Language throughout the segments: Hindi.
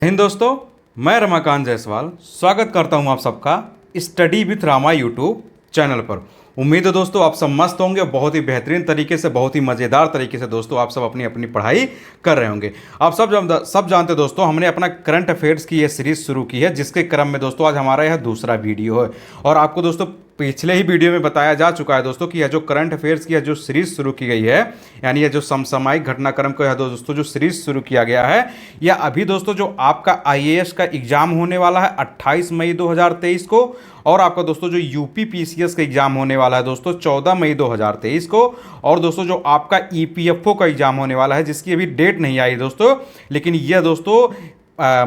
हिंद दोस्तों, मैं रमाकांत जायसवाल स्वागत करता हूं आप सबका study with Rama YouTube channel पर। उम्मीद है दोस्तों आप सब मस्त होंगे, बहुत ही बेहतरीन तरीके से, बहुत ही मज़ेदार तरीके से दोस्तों आप सब अपनी अपनी पढ़ाई कर रहे होंगे। आप सब जानते हैं दोस्तों, हमने अपना करंट अफेयर्स की ये सीरीज शुरू की है, जिसके क्रम में दोस्तों आज हमारा यह दूसरा वीडियो है। और आपको दोस्तों पिछले ही वीडियो में बताया जा चुका है दोस्तों कि यह जो करंट अफेयर्स की जो सीरीज शुरू की गई है, यानी यह जो समसामयिक घटनाक्रम को यह दोस्तों जो सीरीज शुरू किया गया है, यह अभी दोस्तों जो आपका आईएएस का एग्जाम होने वाला है 28 मई 2023 को, और आपका दोस्तों जो यूपी पीसीएस का एग्जाम होने वाला है दोस्तों 14 मई 2023 को, और दोस्तों जो आपका ईपीएफओ का एग्जाम होने वाला है, जिसकी अभी डेट नहीं आई दोस्तों, लेकिन यह दोस्तों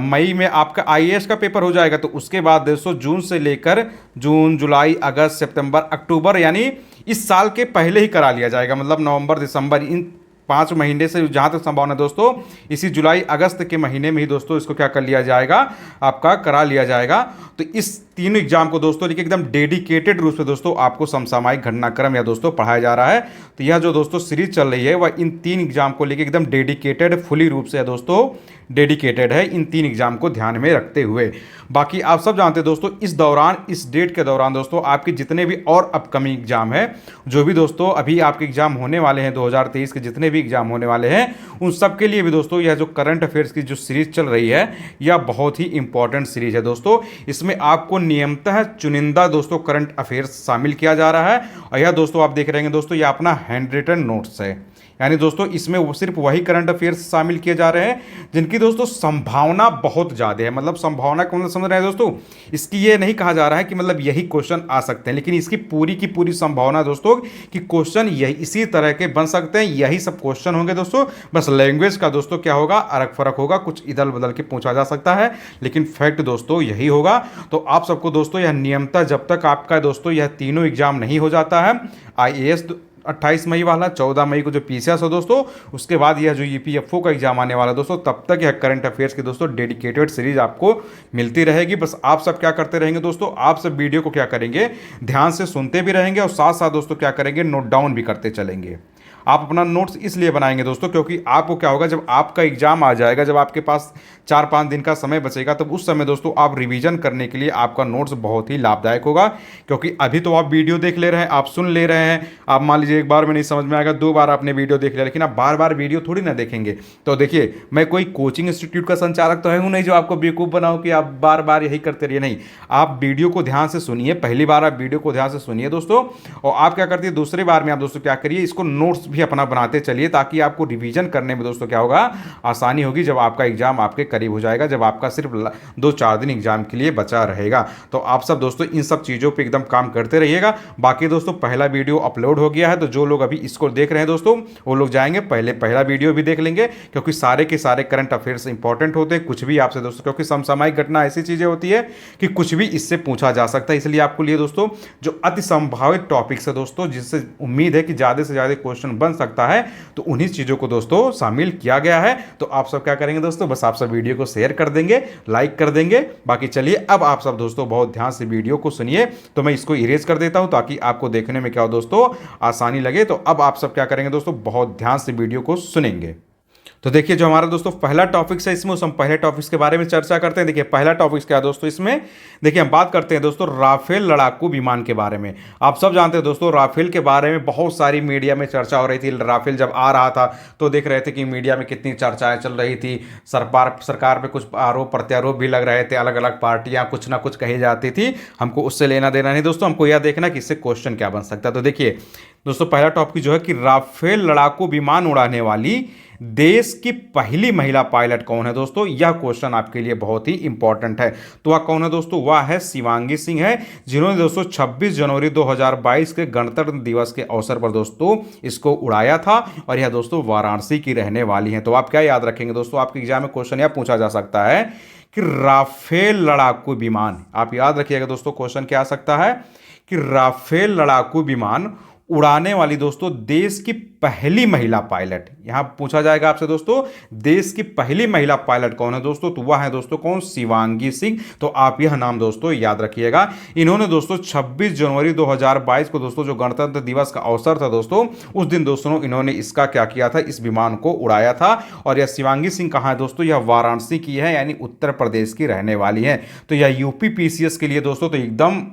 मई में आपका आईएएस का पेपर हो जाएगा। तो उसके बाद दोस्तों जून से लेकर जून, जुलाई, अगस्त, सितंबर, अक्टूबर, यानी इस साल के पहले ही करा लिया जाएगा। मतलब नवंबर, दिसंबर, इन 5 महीने से जहाँ तक संभावना है दोस्तों, इसी जुलाई अगस्त के महीने में ही दोस्तों इसको क्या कर लिया जाएगा, आपका करा लिया जाएगा। तो इस तीनों एग्जाम को दोस्तों लेकिन एकदम डेडिकेटेड रूप से दोस्तों आपको समसामयिक घटनाक्रम या दोस्तों पढ़ाया जा रहा है। तो यह जो दोस्तों सीरीज चल रही है वह इन 3 एग्जाम को लेकर एकदम डेडिकेटेड, फुली रूप से दोस्तों डेडिकेटेड है, इन 3 एग्जाम को ध्यान में रखते हुए। बाकी आप सब जानते हैं दोस्तों, इस डेट के दौरान दोस्तों आपके जितने भी और अपकमिंग एग्जाम है, जो भी दोस्तों अभी आपके एग्जाम होने वाले हैं 2023 के जितने भी एग्जाम होने वाले हैं, उन सब के लिए भी दोस्तों यह जो करंट अफेयर्स की जो सीरीज चल रही है, यह बहुत ही इंपॉर्टेंट सीरीज है दोस्तों। इसमें आपको नियमतः चुनिंदा दोस्तों करंट अफेयर्स शामिल किया जा रहा है। और यह दोस्तों आप देख रहे हैं दोस्तों, यह अपना हैंड रिटन नोट्स है, यानी दोस्तों इसमें वो सिर्फ वही करंट अफेयर्स शामिल किए जा रहे हैं जिनकी दोस्तों संभावना बहुत ज़्यादा है। मतलब संभावना को मतलब समझ रहे हैं दोस्तों, इसकी ये नहीं कहा जा रहा है कि मतलब यही क्वेश्चन आ सकते हैं, लेकिन इसकी पूरी की पूरी संभावना दोस्तों कि क्वेश्चन यही इसी तरह के बन सकते हैं, यही सब क्वेश्चन होंगे दोस्तों। बस लैंग्वेज का दोस्तों क्या होगा, अलग फर्क होगा, कुछ इधर बदल के पूछा जा सकता है, लेकिन फैक्ट दोस्तों यही होगा। तो आप सबको दोस्तों यह नियमतः जब तक आपका दोस्तों यह तीनों एग्जाम नहीं हो जाता है, आईएएस 28 मई वाला, 14 मई को जो पीसीएस हो दोस्तों, उसके बाद यह जो ईपीएफओ का एग्जाम आने वाला दोस्तों, तब तक यह करंट अफेयर्स की दोस्तों डेडिकेटेड सीरीज आपको मिलती रहेगी। बस आप सब क्या करते रहेंगे दोस्तों, आप सब वीडियो को क्या करेंगे, ध्यान से सुनते भी रहेंगे और साथ साथ दोस्तों क्या करेंगे, नोट डाउन भी करते चलेंगे। आप अपना नोट्स इसलिए बनाएंगे दोस्तों क्योंकि आपको क्या होगा, जब आपका एग्जाम आ जाएगा, जब आपके पास 4-5 दिन का समय बचेगा, तब उस समय दोस्तों आप रिवीजन करने के लिए आपका नोट्स बहुत ही लाभदायक होगा। क्योंकि अभी तो आप वीडियो देख ले रहे हैं, आप सुन ले रहे हैं, आप मान लीजिए एक बार में नहीं समझ में आएगा, 2 बार आपने वीडियो देख लिया, लेकिन आप बार बार वीडियो थोड़ी ना देखेंगे। तो देखिए, मैं कोई कोचिंग इंस्टीट्यूट का संचालक तो है हूँ नहीं जो आपको बेवकूफ़ बनाऊँ कि आप बार बार यही करते रहिए। नहीं, आप वीडियो को ध्यान से सुनिए, पहली बार आप वीडियो को ध्यान से सुनिए दोस्तों, और आप क्या करते हैं दूसरी बार में आप दोस्तों क्या करिए, इसको नोट्स भी अपना बनाते चलिए, ताकि आपको रिवीजन करने में दोस्तों क्या होगा, आसानी होगी जब आपका एग्जाम आपके करीब हो जाएगा, जब आपका सिर्फ 2-4 दिन एग्जाम के लिए बचा रहेगा। तो आप सब दोस्तों इन सब चीज़ों पे एकदम काम करते रहिएगा। बाकी दोस्तों पहला वीडियो अपलोड हो गया है, तो जो लोग अभी इसको देख रहे हैं दोस्तों, वो लोग जाएंगे पहला वीडियो भी देख लेंगे, क्योंकि सारे के सारे करंट अफेयर्स इंपॉर्टेंट होते हैं। कुछ भी आपसे दोस्तों, क्योंकि समसामयिक घटना ऐसी चीज़ें होती है कि कुछ भी इससे पूछा जा सकता है, इसलिए आपको लिए दोस्तों जो अति संभावित टॉपिक्स है दोस्तों, जिससे उम्मीद है कि ज़्यादा से ज़्यादा क्वेश्चन बन सकता है, तो उन्हीं चीज़ों को दोस्तों शामिल किया गया है। तो आप सब क्या करेंगे दोस्तों, बस आप सब वीडियो को शेयर कर देंगे, लाइक कर देंगे। बाकी चलिए अब आप सब दोस्तों बहुत ध्यान से वीडियो को सुनिए। तो मैं इसको इरेज कर देता हूं ताकि आपको देखने में क्या हो दोस्तों, आसानी लगे। तो अब आप सब क्या करेंगे दोस्तों, बहुत ध्यान से वीडियो को सुनेंगे। तो देखिए, जो हमारा दोस्तों पहला टॉपिक है, इसमें हम पहले टॉपिक्स के बारे में चर्चा करते हैं। देखिए पहला टॉपिक क्या है दोस्तों, इसमें देखिए हम बात करते हैं दोस्तों राफेल लड़ाकू विमान के बारे में। आप सब जानते हैं दोस्तों, राफेल के बारे में बहुत सारी मीडिया में चर्चा हो रही थी। राफेल जब आ रहा था तो देख रहे थे कि मीडिया में कितनी चर्चाएं चल रही थी, सरकार पे कुछ आरोप प्रत्यारोप भी लग रहे थे, अलग अलग पार्टियां कुछ ना कुछ कही जाती थी। हमको उससे लेना देना नहीं दोस्तों, हमको यह देखना कि इससे क्वेश्चन क्या बन सकता है। तो देखिए दोस्तों, पहला टॉपिक जो है कि राफेल लड़ाकू विमान उड़ाने वाली देश की पहली महिला पायलट कौन है दोस्तों, यह क्वेश्चन आपके लिए बहुत ही इंपॉर्टेंट है। तो वह कौन है दोस्तों, वह है शिवांगी सिंह है, जिन्होंने दोस्तों 26 जनवरी 2022 के गणतंत्र दिवस के अवसर पर दोस्तों इसको उड़ाया था। और यह दोस्तों वाराणसी की रहने वाली हैं। तो आप क्या याद रखेंगे दोस्तों, आपके एग्जाम में क्वेश्चन यह पूछा जा सकता है कि राफेल लड़ाकू विमान, आप याद रखिएगा दोस्तों, क्वेश्चन क्या आ सकता है कि राफेल लड़ाकू विमान उड़ाने वाली दोस्तों देश की पहली महिला पायलट। यहां पूछा जाएगा आपसे दोस्तों, देश की पहली महिला पायलट कौन है दोस्तों, तो वह है दोस्तों कौन, शिवांगी सिंह। तो आप यह नाम दोस्तों याद रखिएगा। इन्होंने दोस्तों 26 जनवरी 2022 को दोस्तों जो गणतंत्र दिवस का अवसर था दोस्तों, उस दिन दोस्तों इन्होंने इसका क्या किया था, इस विमान को उड़ाया था। और यह शिवांगी सिंह कहाँ है दोस्तों, यह वाराणसी की है, यानी उत्तर प्रदेश की रहने वाली है। तो यह यूपी पीसीएस के लिए दोस्तों तो एकदम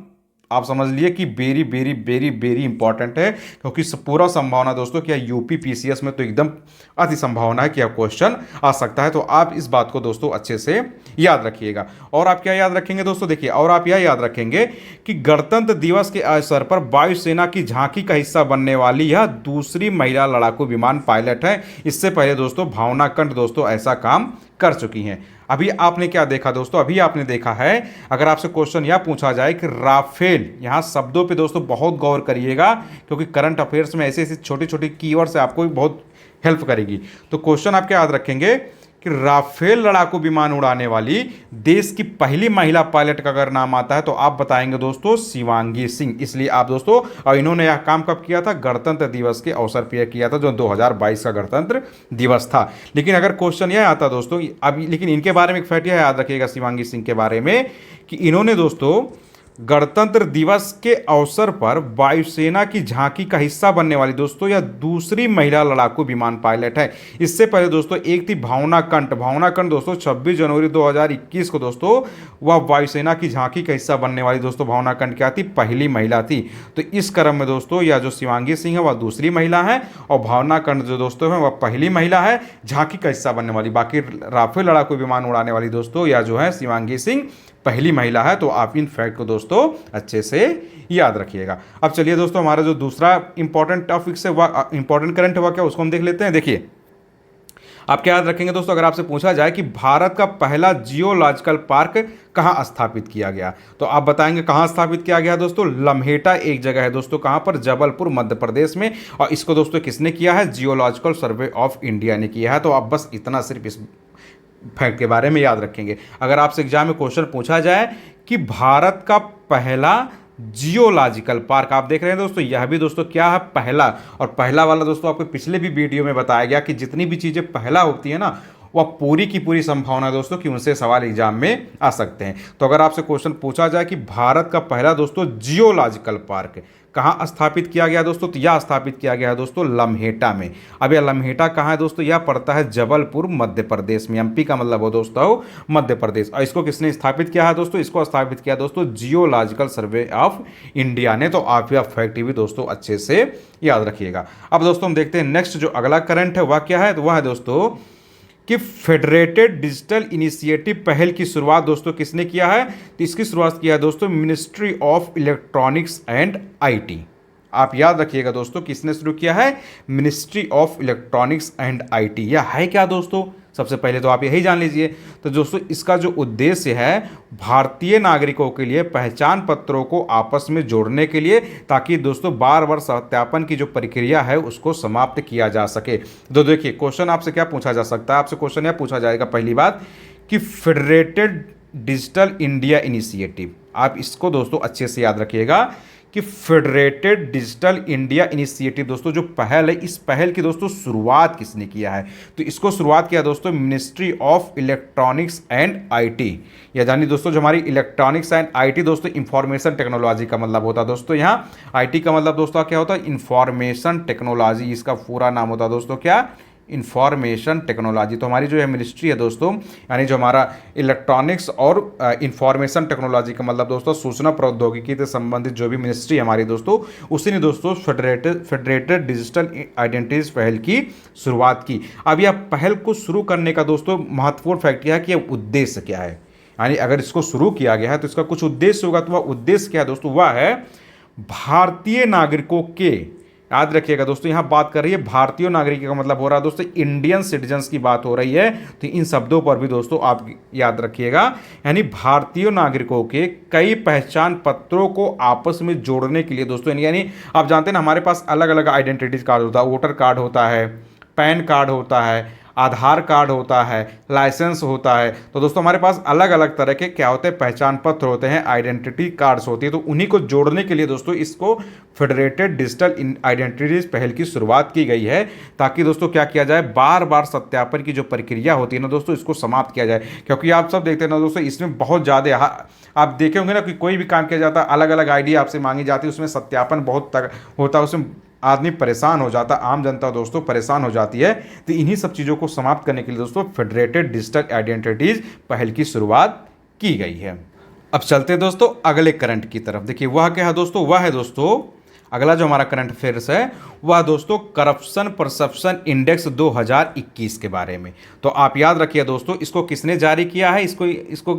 आप समझ लिए कि very very very very important है, क्योंकि पूरा संभावना दोस्तों क्या यूपी पीसीएस में तो एकदम अति संभावना है कि यह क्वेश्चन आ सकता है। तो आप इस बात को दोस्तों अच्छे से याद रखिएगा। और आप क्या याद रखेंगे दोस्तों, देखिए, और आप यह याद रखेंगे कि गणतंत्र दिवस के अवसर पर वायुसेना की झांकी का हिस्सा बनने वाली यह दूसरी महिला लड़ाकू विमान पायलट है। इससे पहले दोस्तों भावना कंठ दोस्तों ऐसा काम कर चुकी हैं। अभी आपने क्या देखा दोस्तों, अभी आपने देखा है, अगर आपसे क्वेश्चन यह पूछा जाए कि राफेल, यहां शब्दों पे दोस्तों बहुत गौर करिएगा, क्योंकि करंट अफेयर्स में ऐसे ऐसे छोटे छोटे कीवर्ड से आपको भी बहुत हेल्प करेगी। तो क्वेश्चन आप क्या याद रखेंगे कि राफेल लड़ाकू विमान उड़ाने वाली देश की पहली महिला पायलट का अगर नाम आता है तो आप बताएंगे दोस्तों शिवांगी सिंह। इसलिए आप दोस्तों, और इन्होंने यह काम कब किया था, गणतंत्र दिवस के अवसर पर किया था, जो 2022 का गणतंत्र दिवस था। लेकिन अगर क्वेश्चन यह आता दोस्तों अब, लेकिन इनके बारे में एक फैक्ट यह याद रखिएगा शिवांगी सिंह के बारे में कि इन्होंने दोस्तों गणतंत्र दिवस के अवसर पर वायुसेना की झांकी का हिस्सा बनने वाली दोस्तों यह दूसरी महिला लड़ाकू विमान पायलट है। इससे पहले दोस्तों एक थी भावना कंठ। भावना कंठ दोस्तों 26 जनवरी 2021 को दोस्तों वह वायुसेना की झांकी का हिस्सा बनने वाली दोस्तों भावना कंठ क्या थी, पहली महिला थी। तो इस क्रम में दोस्तों यह जो शिवांगी सिंह है वह दूसरी महिला है, और भावना कंठ जो दोस्तों है वह पहली महिला है झांकी का हिस्सा बनने वाली। बाकी राफेल लड़ाकू विमान उड़ाने वाली दोस्तों यह जो है शिवांगी सिंह पहली महिला है। तो आप इन फैक्ट को दोस्तों अच्छे से याद रखिएगा। अब चलिए दोस्तों, हमारा जो दूसरा इंपॉर्टेंट टॉपिक से वह इंपॉर्टेंट करंट हुआ क्या, उसको हम देख लेते हैं। देखिए, आप क्या याद रखेंगे दोस्तों, अगर आपसे पूछा जाए कि भारत का पहला जियोलॉजिकल पार्क कहाँ स्थापित किया गया, तो आप बताएंगे कहाँ स्थापित किया गया दोस्तों, लम्हेटा एक जगह है दोस्तों, कहाँ पर, जबलपुर मध्य प्रदेश में। और इसको दोस्तों किसने किया है, जियोलॉजिकल सर्वे ऑफ इंडिया ने किया है। तो आप बस इतना सिर्फ इस फैक्ट के बारे में याद रखेंगे। अगर आपसे एग्जाम में क्वेश्चन पूछा जाए कि भारत का पहला जियोलॉजिकल पार्क, आप देख रहे हैं दोस्तों, यह भी दोस्तों क्या है, पहला। और पहला वाला दोस्तों आपको पिछले भी वीडियो में बताया गया कि जितनी भी चीज़ें पहला होती है ना, वह पूरी की पूरी संभावना है दोस्तों कि उनसे सवाल एग्जाम में आ सकते हैं। तो अगर आपसे क्वेश्चन पूछा जाए कि भारत का पहला दोस्तों जियोलॉजिकल पार्क कहाँ स्थापित किया गया दोस्तों, तो यह स्थापित किया गया है दोस्तों लम्हेटा में। अब यह लम्हेटा कहाँ है दोस्तों, यह पड़ता है जबलपुर मध्य प्रदेश में। एमपी का मतलब हो दोस्तों मध्य प्रदेश। और इसको किसने स्थापित किया है दोस्तों, इसको स्थापित किया दोस्तों जियोलॉजिकल सर्वे ऑफ इंडिया ने। तो आप यह फैक्ट भी दोस्तों अच्छे से याद रखिएगा। अब दोस्तों हम देखते हैं नेक्स्ट जो अगला करंट है वह क्या है, तो वह है दोस्तों कि फेडरेटेड डिजिटल इनिशिएटिव पहल की शुरुआत दोस्तों किसने किया है, तो इसकी शुरुआत किया है दोस्तों ministry of electronics and IT. आप याद रखिएगा दोस्तों किसने शुरू किया है, ministry of electronics and IT. यह है क्या दोस्तों, सबसे पहले तो आप यही जान लीजिए। तो दोस्तों इसका जो उद्देश्य है, भारतीय नागरिकों के लिए पहचान पत्रों को आपस में जोड़ने के लिए, ताकि दोस्तों बार बार सत्यापन की जो प्रक्रिया है उसको समाप्त किया जा सके। तो देखिए क्वेश्चन आपसे क्या पूछा जा सकता है, आपसे क्वेश्चन यह पूछा जाएगा पहली बात कि फेडरेटेड डिजिटल इंडिया इनिशिएटिव, आप इसको दोस्तों अच्छे से याद रखिएगा कि फेडरेटेड डिजिटल इंडिया इनिशिएटिव दोस्तों जो पहल है, इस पहल की दोस्तों शुरुआत किसने किया है, तो इसको शुरुआत किया दोस्तों ministry of electronics and IT. या जानिए दोस्तों जो हमारी इलेक्ट्रॉनिक्स एंड आईटी दोस्तों इंफॉर्मेशन टेक्नोलॉजी का मतलब होता है दोस्तों, यहाँ आईटी का मतलब दोस्तों क्या होता है, इंफॉर्मेशन टेक्नोलॉजी। इसका पूरा नाम होता है दोस्तों क्या, इंफॉर्मेशन टेक्नोलॉजी। तो हमारी जो है मिनिस्ट्री है दोस्तों, यानी जो हमारा इलेक्ट्रॉनिक्स और इंफॉर्मेशन टेक्नोलॉजी का मतलब दोस्तों सूचना प्रौद्योगिकी से संबंधित जो भी मिनिस्ट्री हमारी दोस्तों, उसी ने दोस्तों फेडरेटेड डिजिटल आइडेंटिटीज पहल की शुरुआत की। अब यह पहल को शुरू करने का दोस्तों महत्वपूर्ण फैक्ट यह है कि यह उद्देश्य क्या है, यानी अगर इसको शुरू किया गया है तो इसका कुछ उद्देश्य होगा। तो वह उद्देश्य क्या है दोस्तों, वह है भारतीय नागरिकों के, याद रखिएगा दोस्तों यहाँ बात कर रही है भारतीय नागरिक का मतलब हो रहा है दोस्तों इंडियन सिटीजन्स की बात हो रही है। तो इन शब्दों पर भी दोस्तों आप याद रखिएगा, यानी भारतीय नागरिकों के कई पहचान पत्रों को आपस में जोड़ने के लिए दोस्तों, यानी आप जानते हैं ना हमारे पास अलग अलग आइडेंटिटी कार्ड होता है, वोटर कार्ड होता है, पैन कार्ड होता है, आधार कार्ड होता है, लाइसेंस होता है। तो दोस्तों हमारे पास अलग अलग तरह के क्या होते हैं, पहचान पत्र होते हैं, आइडेंटिटी कार्ड्स होती है। तो उन्हीं को जोड़ने के लिए दोस्तों इसको फेडरेटेड डिजिटल आइडेंटिटीज पहल की शुरुआत की गई है, ताकि दोस्तों क्या किया जाए, बार बार सत्यापन की जो प्रक्रिया होती है ना दोस्तों, इसको समाप्त किया जाए। क्योंकि आप सब देखते हैं ना दोस्तों, इसमें बहुत ज़्यादा आप देखे होंगे ना कि कोई भी काम किया जाता है, अलग अलग आईडी आपसे मांगी जाती है, उसमें सत्यापन बहुत तक होता है, उसमें आदमी परेशान हो जाता है, आम जनता दोस्तों परेशान हो जाती है। तो इन्हीं सब चीज़ों को समाप्त करने के लिए दोस्तों फेडरेटेड डिजिटल आइडेंटिटीज पहल की शुरुआत की गई है। अब चलते हैं दोस्तों अगले करंट की तरफ। देखिए वह क्या है दोस्तों, वह है दोस्तों अगला जो हमारा करंट अफेयर्स है वह दोस्तों करप्शन परसेप्शन इंडेक्स 2021 के बारे में। तो आप याद रखिए दोस्तों, इसको किसने जारी किया है, इसको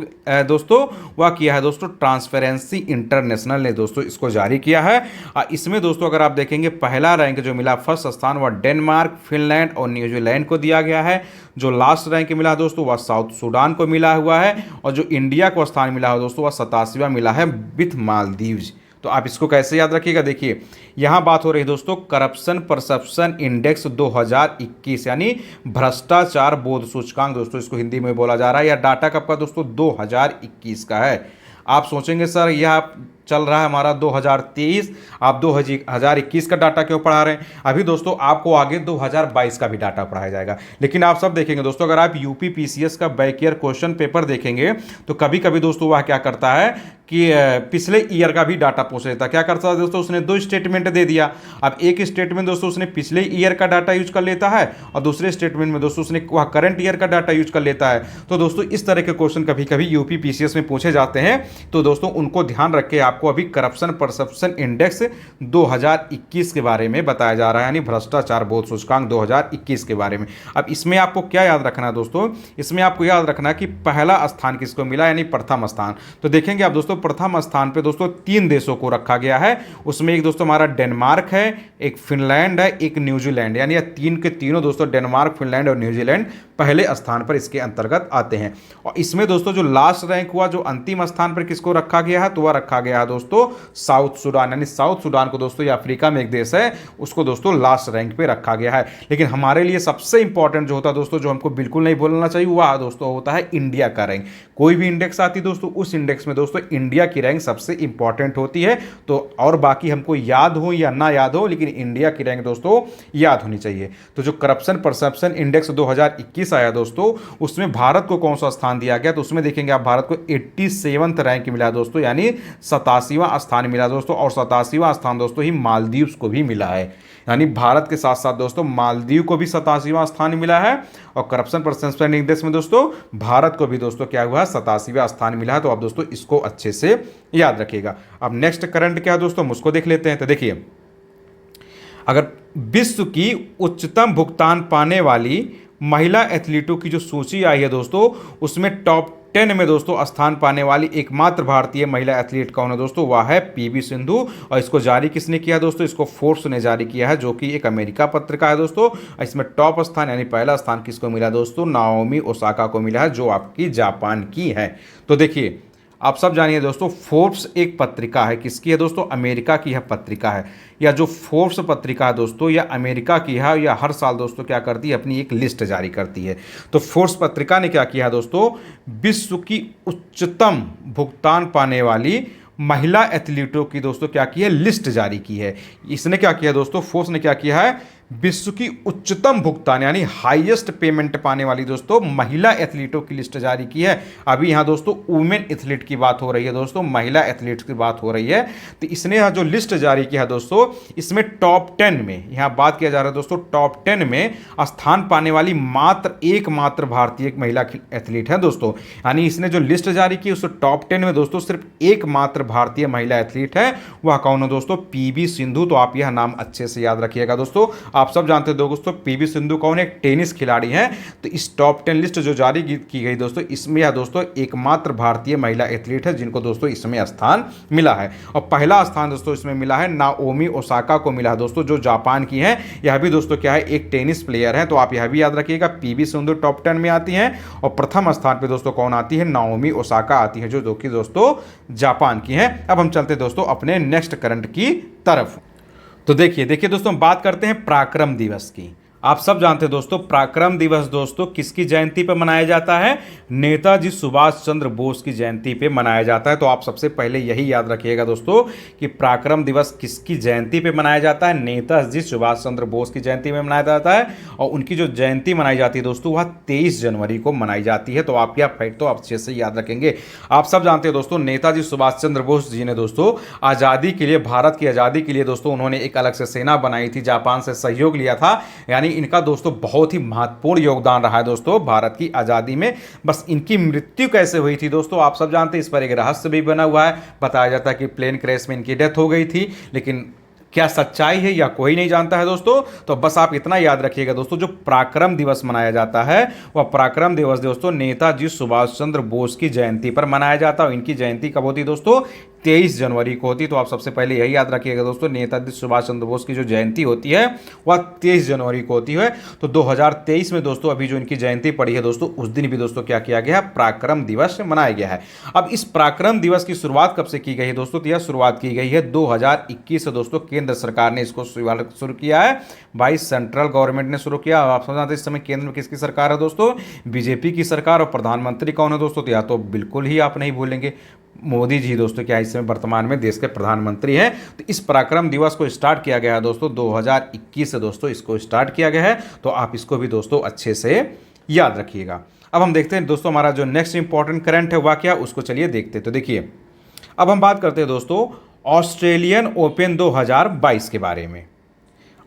दोस्तों वह किया है दोस्तों ट्रांसपेरेंसी इंटरनेशनल ने दोस्तों इसको जारी किया है। इसमें दोस्तों अगर आप देखेंगे पहला रैंक जो मिला, फर्स्ट स्थान वह डेनमार्क, फिनलैंड और न्यूजीलैंड को दिया गया है। जो लास्ट रैंक मिला दोस्तों वह साउथ सूडान को मिला हुआ है, और जो इंडिया को स्थान मिला है दोस्तों वह 87वां मिला है विथ मालदीव्स। तो आप इसको कैसे याद रखिएगा, देखिए यहाँ बात हो रही है दोस्तों करप्शन परसेप्शन इंडेक्स 2021 यानी भ्रष्टाचार बोध सूचकांक दोस्तों इसको हिंदी में बोला जा रहा है। यह डाटा कब का दोस्तों 2021 का है। आप सोचेंगे सर यह चल रहा है हमारा 2023, आप 2021 का डाटा क्यों पढ़ा रहे हैं। अभी दोस्तों आपको आगे 2022 का भी डाटा पढ़ाया जाएगा। लेकिन आप सब देखेंगे दोस्तों, अगर आप यूपी पीसीएस का बैक ईयर क्वेश्चन पेपर देखेंगे तो कभी कभी दोस्तों वह क्या करता है कि पिछले ईयर का भी डाटा पूछ लेता है। क्या करता है दोस्तों, उसने दो स्टेटमेंट दे दिया। अब एक स्टेटमेंट दोस्तों उसने पिछले ईयर का डाटा यूज कर लेता है, और दूसरे स्टेटमेंट में दोस्तों उसने वह करंट ईयर का डाटा यूज कर लेता है। तो दोस्तों इस तरह के क्वेश्चन कभी कभी यूपी पीसीएस में पूछे जाते हैं। तो दोस्तों उनको ध्यान रख के आपको अभी करप्शन परसेप्शन इंडेक्स 2021 के बारे में बताया जा रहा है, यानी भ्रष्टाचार बोध सूचकांक 2021 के बारे में। अब इसमें आपको क्या याद रखना है दोस्तों, इसमें आपको याद रखना है कि पहला स्थान किसको मिला, यानी प्रथम स्थान। तो देखेंगे आप दोस्तों प्रथम स्थान पे दोस्तों 3 देशों को रखा गया है। उसमें एक दोस्तों हमारा डेनमार्क है, एक फिनलैंड है, एक न्यूजीलैंड, यानी तीन के तीनों दोस्तों डेनमार्क फिनलैंड और न्यूजीलैंड पहले स्थान पर इसके अंतर्गत आते हैं। और इसमें दोस्तों जो लास्ट रैंक हुआ, जो अंतिम स्थान पर किसको रखा गया है, तो वह रखा गया है दोस्तों साउथ सूडान, यानी साउथ सूडान को दोस्तों ये अफ्रीका में एक देश है, उसको दोस्तों लास्ट रैंक पे रखा गया है। लेकिन हमारे लिए सबसे इंपॉर्टेंट जो होता है दोस्तों, जो हमको बिल्कुल नहीं भूलना चाहिए, वह दोस्तों होता है इंडिया का रैंक। कोई भी इंडेक्स आती है दोस्तों, उस इंडेक्स में दोस्तों इंडिया की रैंक सबसे इंपॉर्टेंट होती है। तो और बाकी हमको याद हो या ना याद हो, लेकिन इंडिया की रैंक दोस्तों याद होनी चाहिए। तो जो करप्शन परसेप्शन इंडेक्स 2021 आया दोस्तों, उसमें भारत को कौन सा स्थान दिया गया, तो उसमें देखेंगे आप भारत को 87वां रैंक मिला दोस्तों, यानी 87वां स्थान मिला दोस्तों। और 87वां स्थान दोस्तों ही मालदीव्स को भी मिला है, यानी भारत के साथ साथ दोस्तों मालदीव को भी 87वां स्थान मिला है। और करप्शन परसेप्शन इंडेक्स में दोस्तों भारत को भी दोस्तों क्या हुआ है, 87वां स्थान मिला है। तो आप दोस्तों इसको अच्छे से याद रखिएगा। अब नेक्स्ट करंट क्या है दोस्तों, उसको देख लेते हैं। तो देखिए अगर विश्व की उच्चतम भुगतान पाने वाली महिला एथलीटों की जो सूची आई है दोस्तों, उसमें टॉप 10 में दोस्तों स्थान पाने वाली एकमात्र भारतीय महिला एथलीट कौन है दोस्तों, वह है पीवी सिंधु। और इसको जारी किसने किया दोस्तों, इसको फोर्ब्स ने जारी किया है, जो कि एक अमेरिका पत्रिका है दोस्तों। इसमें टॉप स्थान यानी पहला स्थान किसको मिला दोस्तों, नाओमी ओसाका को मिला है, जो आपकी जापान की है। तो देखिए आप सब जानिए दोस्तों, फोर्ब्स एक पत्रिका है, किसकी है दोस्तों, अमेरिका की यह पत्रिका है। या जो फोर्ब्स पत्रिका है दोस्तों, या अमेरिका की है, या हर साल दोस्तों क्या करती है, अपनी एक लिस्ट जारी करती है। तो फोर्ब्स पत्रिका ने क्या किया दोस्तों, विश्व की उच्चतम भुगतान पाने वाली महिला एथलीटों की दोस्तों क्या की है, लिस्ट जारी की है। इसने क्या किया दोस्तों, फोर्ब्स ने क्या किया है, विश्व की उच्चतम भुगतान यानी हाईएस्ट पेमेंट पाने वाली दोस्तों महिला एथलीटों की लिस्ट जारी की है। अभी यहाँ दोस्तों वुमेन एथलीट की बात हो रही है दोस्तों, महिला एथलीट्स की बात हो रही है। तो इसने यहाँ जो लिस्ट जारी किया है दोस्तों, इसमें टॉप 10 में यहाँ बात किया जा रहा है दोस्तों, टॉप 10 में स्थान पाने वाली एकमात्र भारतीय महिला एथलीट है दोस्तों। यानी इसने जो लिस्ट जारी की उस टॉप 10 में दोस्तों सिर्फ एकमात्र भारतीय महिला एथलीट है, वह कौन है दोस्तों, पीवी सिंधु। तो आप यह नाम अच्छे से याद रखिएगा दोस्तों। आप सब जानते हो दोस्तों पीवी सिंधु कौन है, एक टेनिस खिलाड़ी हैं। तो इस टॉप 10 लिस्ट जो जारी की गई दोस्तों, इसमें यह दोस्तों एकमात्र भारतीय महिला एथलीट है जिनको दोस्तों इसमें स्थान मिला है। और पहला स्थान दोस्तों इसमें मिला है नाओमी ओसाका को मिला है दोस्तों, जो जापान की हैं। यह भी दोस्तों क्या है, एक टेनिस प्लेयर है। तो आप यह भी याद रखिएगा, पीवी सिंधु टॉप 10 में आती हैं। और प्रथम स्थान पर दोस्तों कौन आती है, नाओमी ओसाका आती है, जो कि दोस्तों जापान की हैं। अब हम चलते दोस्तों अपने नेक्स्ट करंट की तरफ। तो देखिए दोस्तों, हम बात करते हैं पराक्रम दिवस की। आप सब जानते हैं दोस्तों, पराक्रम दिवस दोस्तों किसकी जयंती पर मनाया जाता है? नेताजी सुभाष चंद्र बोस की जयंती पे मनाया जाता है। तो आप सबसे पहले यही याद रखिएगा दोस्तों कि पराक्रम दिवस किसकी जयंती पे मनाया जाता है? नेताजी सुभाष चंद्र बोस की जयंती में मनाया जाता है। और उनकी जो जयंती मनाई जाती है दोस्तों, वह 23 जनवरी को मनाई जाती है। तो आप क्या फैक्ट तो आप अच्छे से याद रखेंगे। आप सब जानते हैं दोस्तों, नेताजी सुभाष चंद्र बोस जी ने दोस्तों आज़ादी के लिए, भारत की आज़ादी के लिए दोस्तों उन्होंने एक अलग से सेना बनाई थी, जापान से सहयोग लिया था। यानी इनका दोस्तों बहुत ही महत्वपूर्ण योगदान रहा है दोस्तों भारत की आज़ादी में। बस इनकी मृत्यु कैसे हुई थी दोस्तों, आप सब जानते हैं। इस पर एक रहस्य भी बना हुआ है। बताया जाता है कि प्लेन क्रैश में इनकी डेथ हो गई थी, लेकिन क्या सच्चाई है या कोई नहीं जानता है दोस्तों। तो बस आप इतना याद रखिएगा दोस्तों, जो पराक्रम दिवस मनाया जाता है वह पराक्रम दिवस दोस्तों नेताजी सुभाष चंद्र बोस की जयंती पर मनाया जाता है। इनकी जयंती कब होती दोस्तों? 23 जनवरी को होती। तो आप सबसे पहले यही याद रखिएगा दोस्तों, नेताजी सुभाष चंद्र बोस की जो जयंती होती है वह 23 जनवरी को होती है। तो 2023 में दोस्तों अभी जो इनकी जयंती पड़ी है दोस्तों, उस दिन भी दोस्तों क्या किया गया है? पराक्रम दिवस मनाया गया है। अब इस पराक्रम दिवस की शुरुआत कब से की गई है दोस्तों? तो यह शुरुआत की गई है 2021 से दोस्तों। केंद्र सरकार ने इसको शुरू किया है, बाई सेंट्रल गवर्नमेंट ने शुरू किया। आप समझ आते हैं इस समय केंद्र में किसकी सरकार है दोस्तों? बीजेपी की सरकार। और प्रधानमंत्री कौन है दोस्तों? तो या तो बिल्कुल ही आप नहीं भूलेंगे, मोदी जी दोस्तों क्या इस समय वर्तमान में देश के प्रधानमंत्री हैं। तो इस पराक्रम दिवस को स्टार्ट किया गया है दोस्तों 2021 से दोस्तों इसको स्टार्ट किया गया है। तो आप इसको भी दोस्तों अच्छे से याद रखिएगा। अब हम देखते हैं दोस्तों हमारा जो नेक्स्ट इंपॉर्टेंट करंट है वह क्या, उसको चलिए देखते हैं। तो देखिए, अब हम बात करते हैं दोस्तों ऑस्ट्रेलियन ओपन 2022 के बारे में।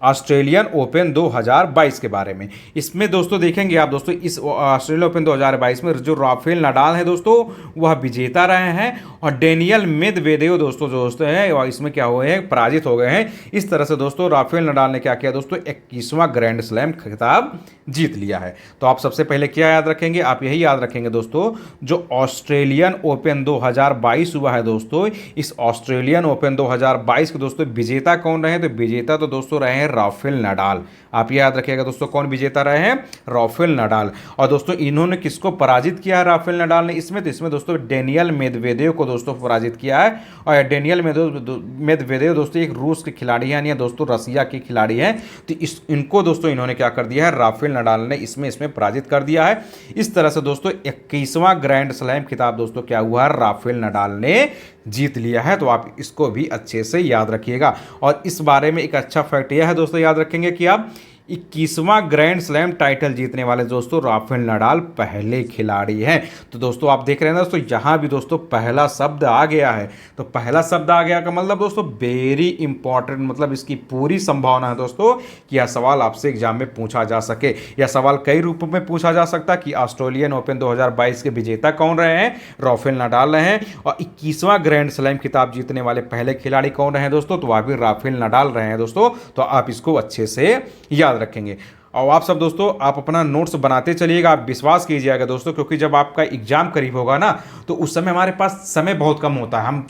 ऑस्ट्रेलियन ओपन 2022 के बारे में, इसमें दोस्तों देखेंगे आप दोस्तों, इस ऑस्ट्रेलियन ओपन 2022 में जो राफेल नडाल है दोस्तों वह विजेता रहे हैं। और डेनियल मेदवेदेव दोस्तों हैं इसमें क्या हुए हैं? पराजित हो गए हैं। इस तरह से दोस्तों राफेल नडाल ने क्या किया दोस्तों? 21वां ग्रैंड स्लैम खिताब जीत लिया है। तो आप सबसे पहले क्या याद रखेंगे? आप यही याद रखेंगे दोस्तों, जो ऑस्ट्रेलियन ओपन 2022 हुआ है दोस्तों, इस ऑस्ट्रेलियन ओपन 2022 के दोस्तों विजेता कौन रहे? तो विजेता तो दोस्तों रहे हैं राफेल नडाल। आप याद रखिएगा दोस्तों, कौन विजेता रहे हैं? Rafael Nadal. और दोस्तों इन्होंने किसको पराजित किया है राफेल नडाल ने? इसमें दोस्तों डेनियल मेदवेदेव को दोस्तों पराजित किया है। और डेनियल मेदवेदेव दोस्तों एक रूस के खिलाड़ी हैं, यानी दोस्तों रसिया के खिलाड़ी हैं। तो इनको दोस्तों इन्होंने क्या कर दिया है? राफेल नडाल ने इसमें पराजित कर दिया है। इस तरह से दोस्तों 21वां ग्रैंड स्लैम खिताब दोस्तों क्या हुआ है? राफेल नडाल ने जीत लिया है। तो आप इसको भी अच्छे से याद रखिएगा। और इस बारे में एक अच्छा फैक्ट यह है दोस्तों, याद रखेंगे कि आप 21वां ग्रैंड स्लैम टाइटल जीतने वाले दोस्तों राफेल नडाल पहले खिलाड़ी हैं। तो दोस्तों आप देख रहे हैं दोस्तों, यहाँ भी दोस्तों पहला शब्द आ गया है। तो पहला शब्द आ गया का मतलब दोस्तों वेरी इंपॉर्टेंट, मतलब इसकी पूरी संभावना है दोस्तों कि यह सवाल आपसे एग्जाम में पूछा जा सके। यह सवाल कई रूपों में पूछा जा सकता है कि ऑस्ट्रेलियन ओपन 2022 के विजेता कौन रहे हैं? राफेल नडाल रहे हैं। और 21वां ग्रैंड स्लैम खिताब जीतने वाले पहले खिलाड़ी कौन रहे हैं दोस्तों? तो वह भी राफेल नडाल रहे हैं दोस्तों। तो आप इसको अच्छे से याद रखेंगे। और आप सब दोस्तों आप अपना नोट्स बनाते चलिएगा। आप विश्वास कीजिएगा दोस्तों, क्योंकि जब आपका एग्जाम करीब होगा ना, तो उस समय हमारे पास समय बहुत कम होता है। हम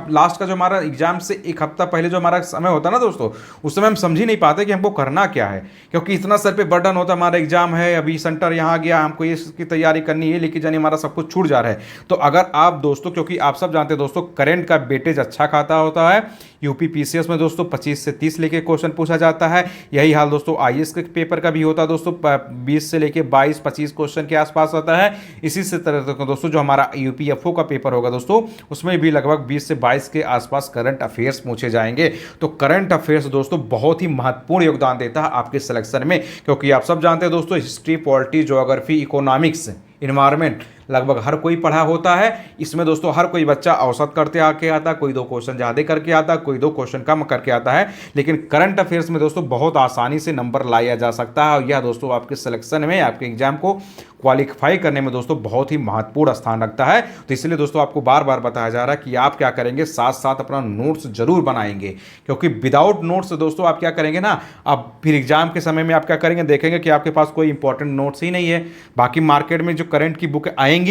लास्ट का जो हमारा एग्जाम से एक हफ्ता पहले जो हमारा समय होता है ना दोस्तों, उस समय हम समझ ही नहीं पाते कि हमको करना क्या है, क्योंकि इतना सर पे बर्डन होता है। हमारा एग्जाम है, अभी सेंटर यहाँ गया, हमको इसकी तैयारी करनी है, लेकिन जाने हमारा सब कुछ छूट जा रहा है। तो अगर आप दोस्तों, क्योंकि आप सब जानते हैं दोस्तों करंट का वेटेज अच्छा खाता होता है। यूपी पीसीएस में दोस्तों 25 से 30 लेके क्वेश्चन पूछा जाता है। यही हाल दोस्तों आईएएस के पेपर का भी होता है दोस्तों, 20 से लेके 22-25 क्वेश्चन के आसपास होता है। इसी से तरह दोस्तों जो हमारा यूपीएफओ का पेपर होगा दोस्तों, उसमें भी लगभग 20 से 22 के आसपास करंट अफेयर्स पूछे जाएंगे। तो करंट अफेयर्स दोस्तों बहुत ही महत्वपूर्ण योगदान देता है आपके सिलेक्शन में, क्योंकि आप सब जानते हैं दोस्तों history, polity, geography, economics, environment लगभग हर कोई पढ़ा होता है। इसमें दोस्तों हर कोई बच्चा औसत करते आके आता, कोई 2 क्वेश्चन ज़्यादा करके आता, कोई 2 क्वेश्चन कम करके आता है। लेकिन करंट अफेयर्स में दोस्तों बहुत आसानी से नंबर लाया जा सकता है। और यह दोस्तों आपके सिलेक्शन में, आपके एग्जाम को क्वालिफाई करने में दोस्तों बहुत ही महत्वपूर्ण स्थान रखता है। तो इसलिए दोस्तों आपको बार बार बताया जा रहा है कि आप क्या करेंगे, साथ साथ अपना नोट्स जरूर बनाएंगे, क्योंकि विदाउट नोट्स दोस्तों आप क्या करेंगे ना, आप फिर एग्जाम के समय में आप क्या करेंगे, देखेंगे कि आपके पास कोई इंपॉर्टेंट नोट्स ही नहीं है। बाकी मार्केट में जो करंट की बुक आएंगी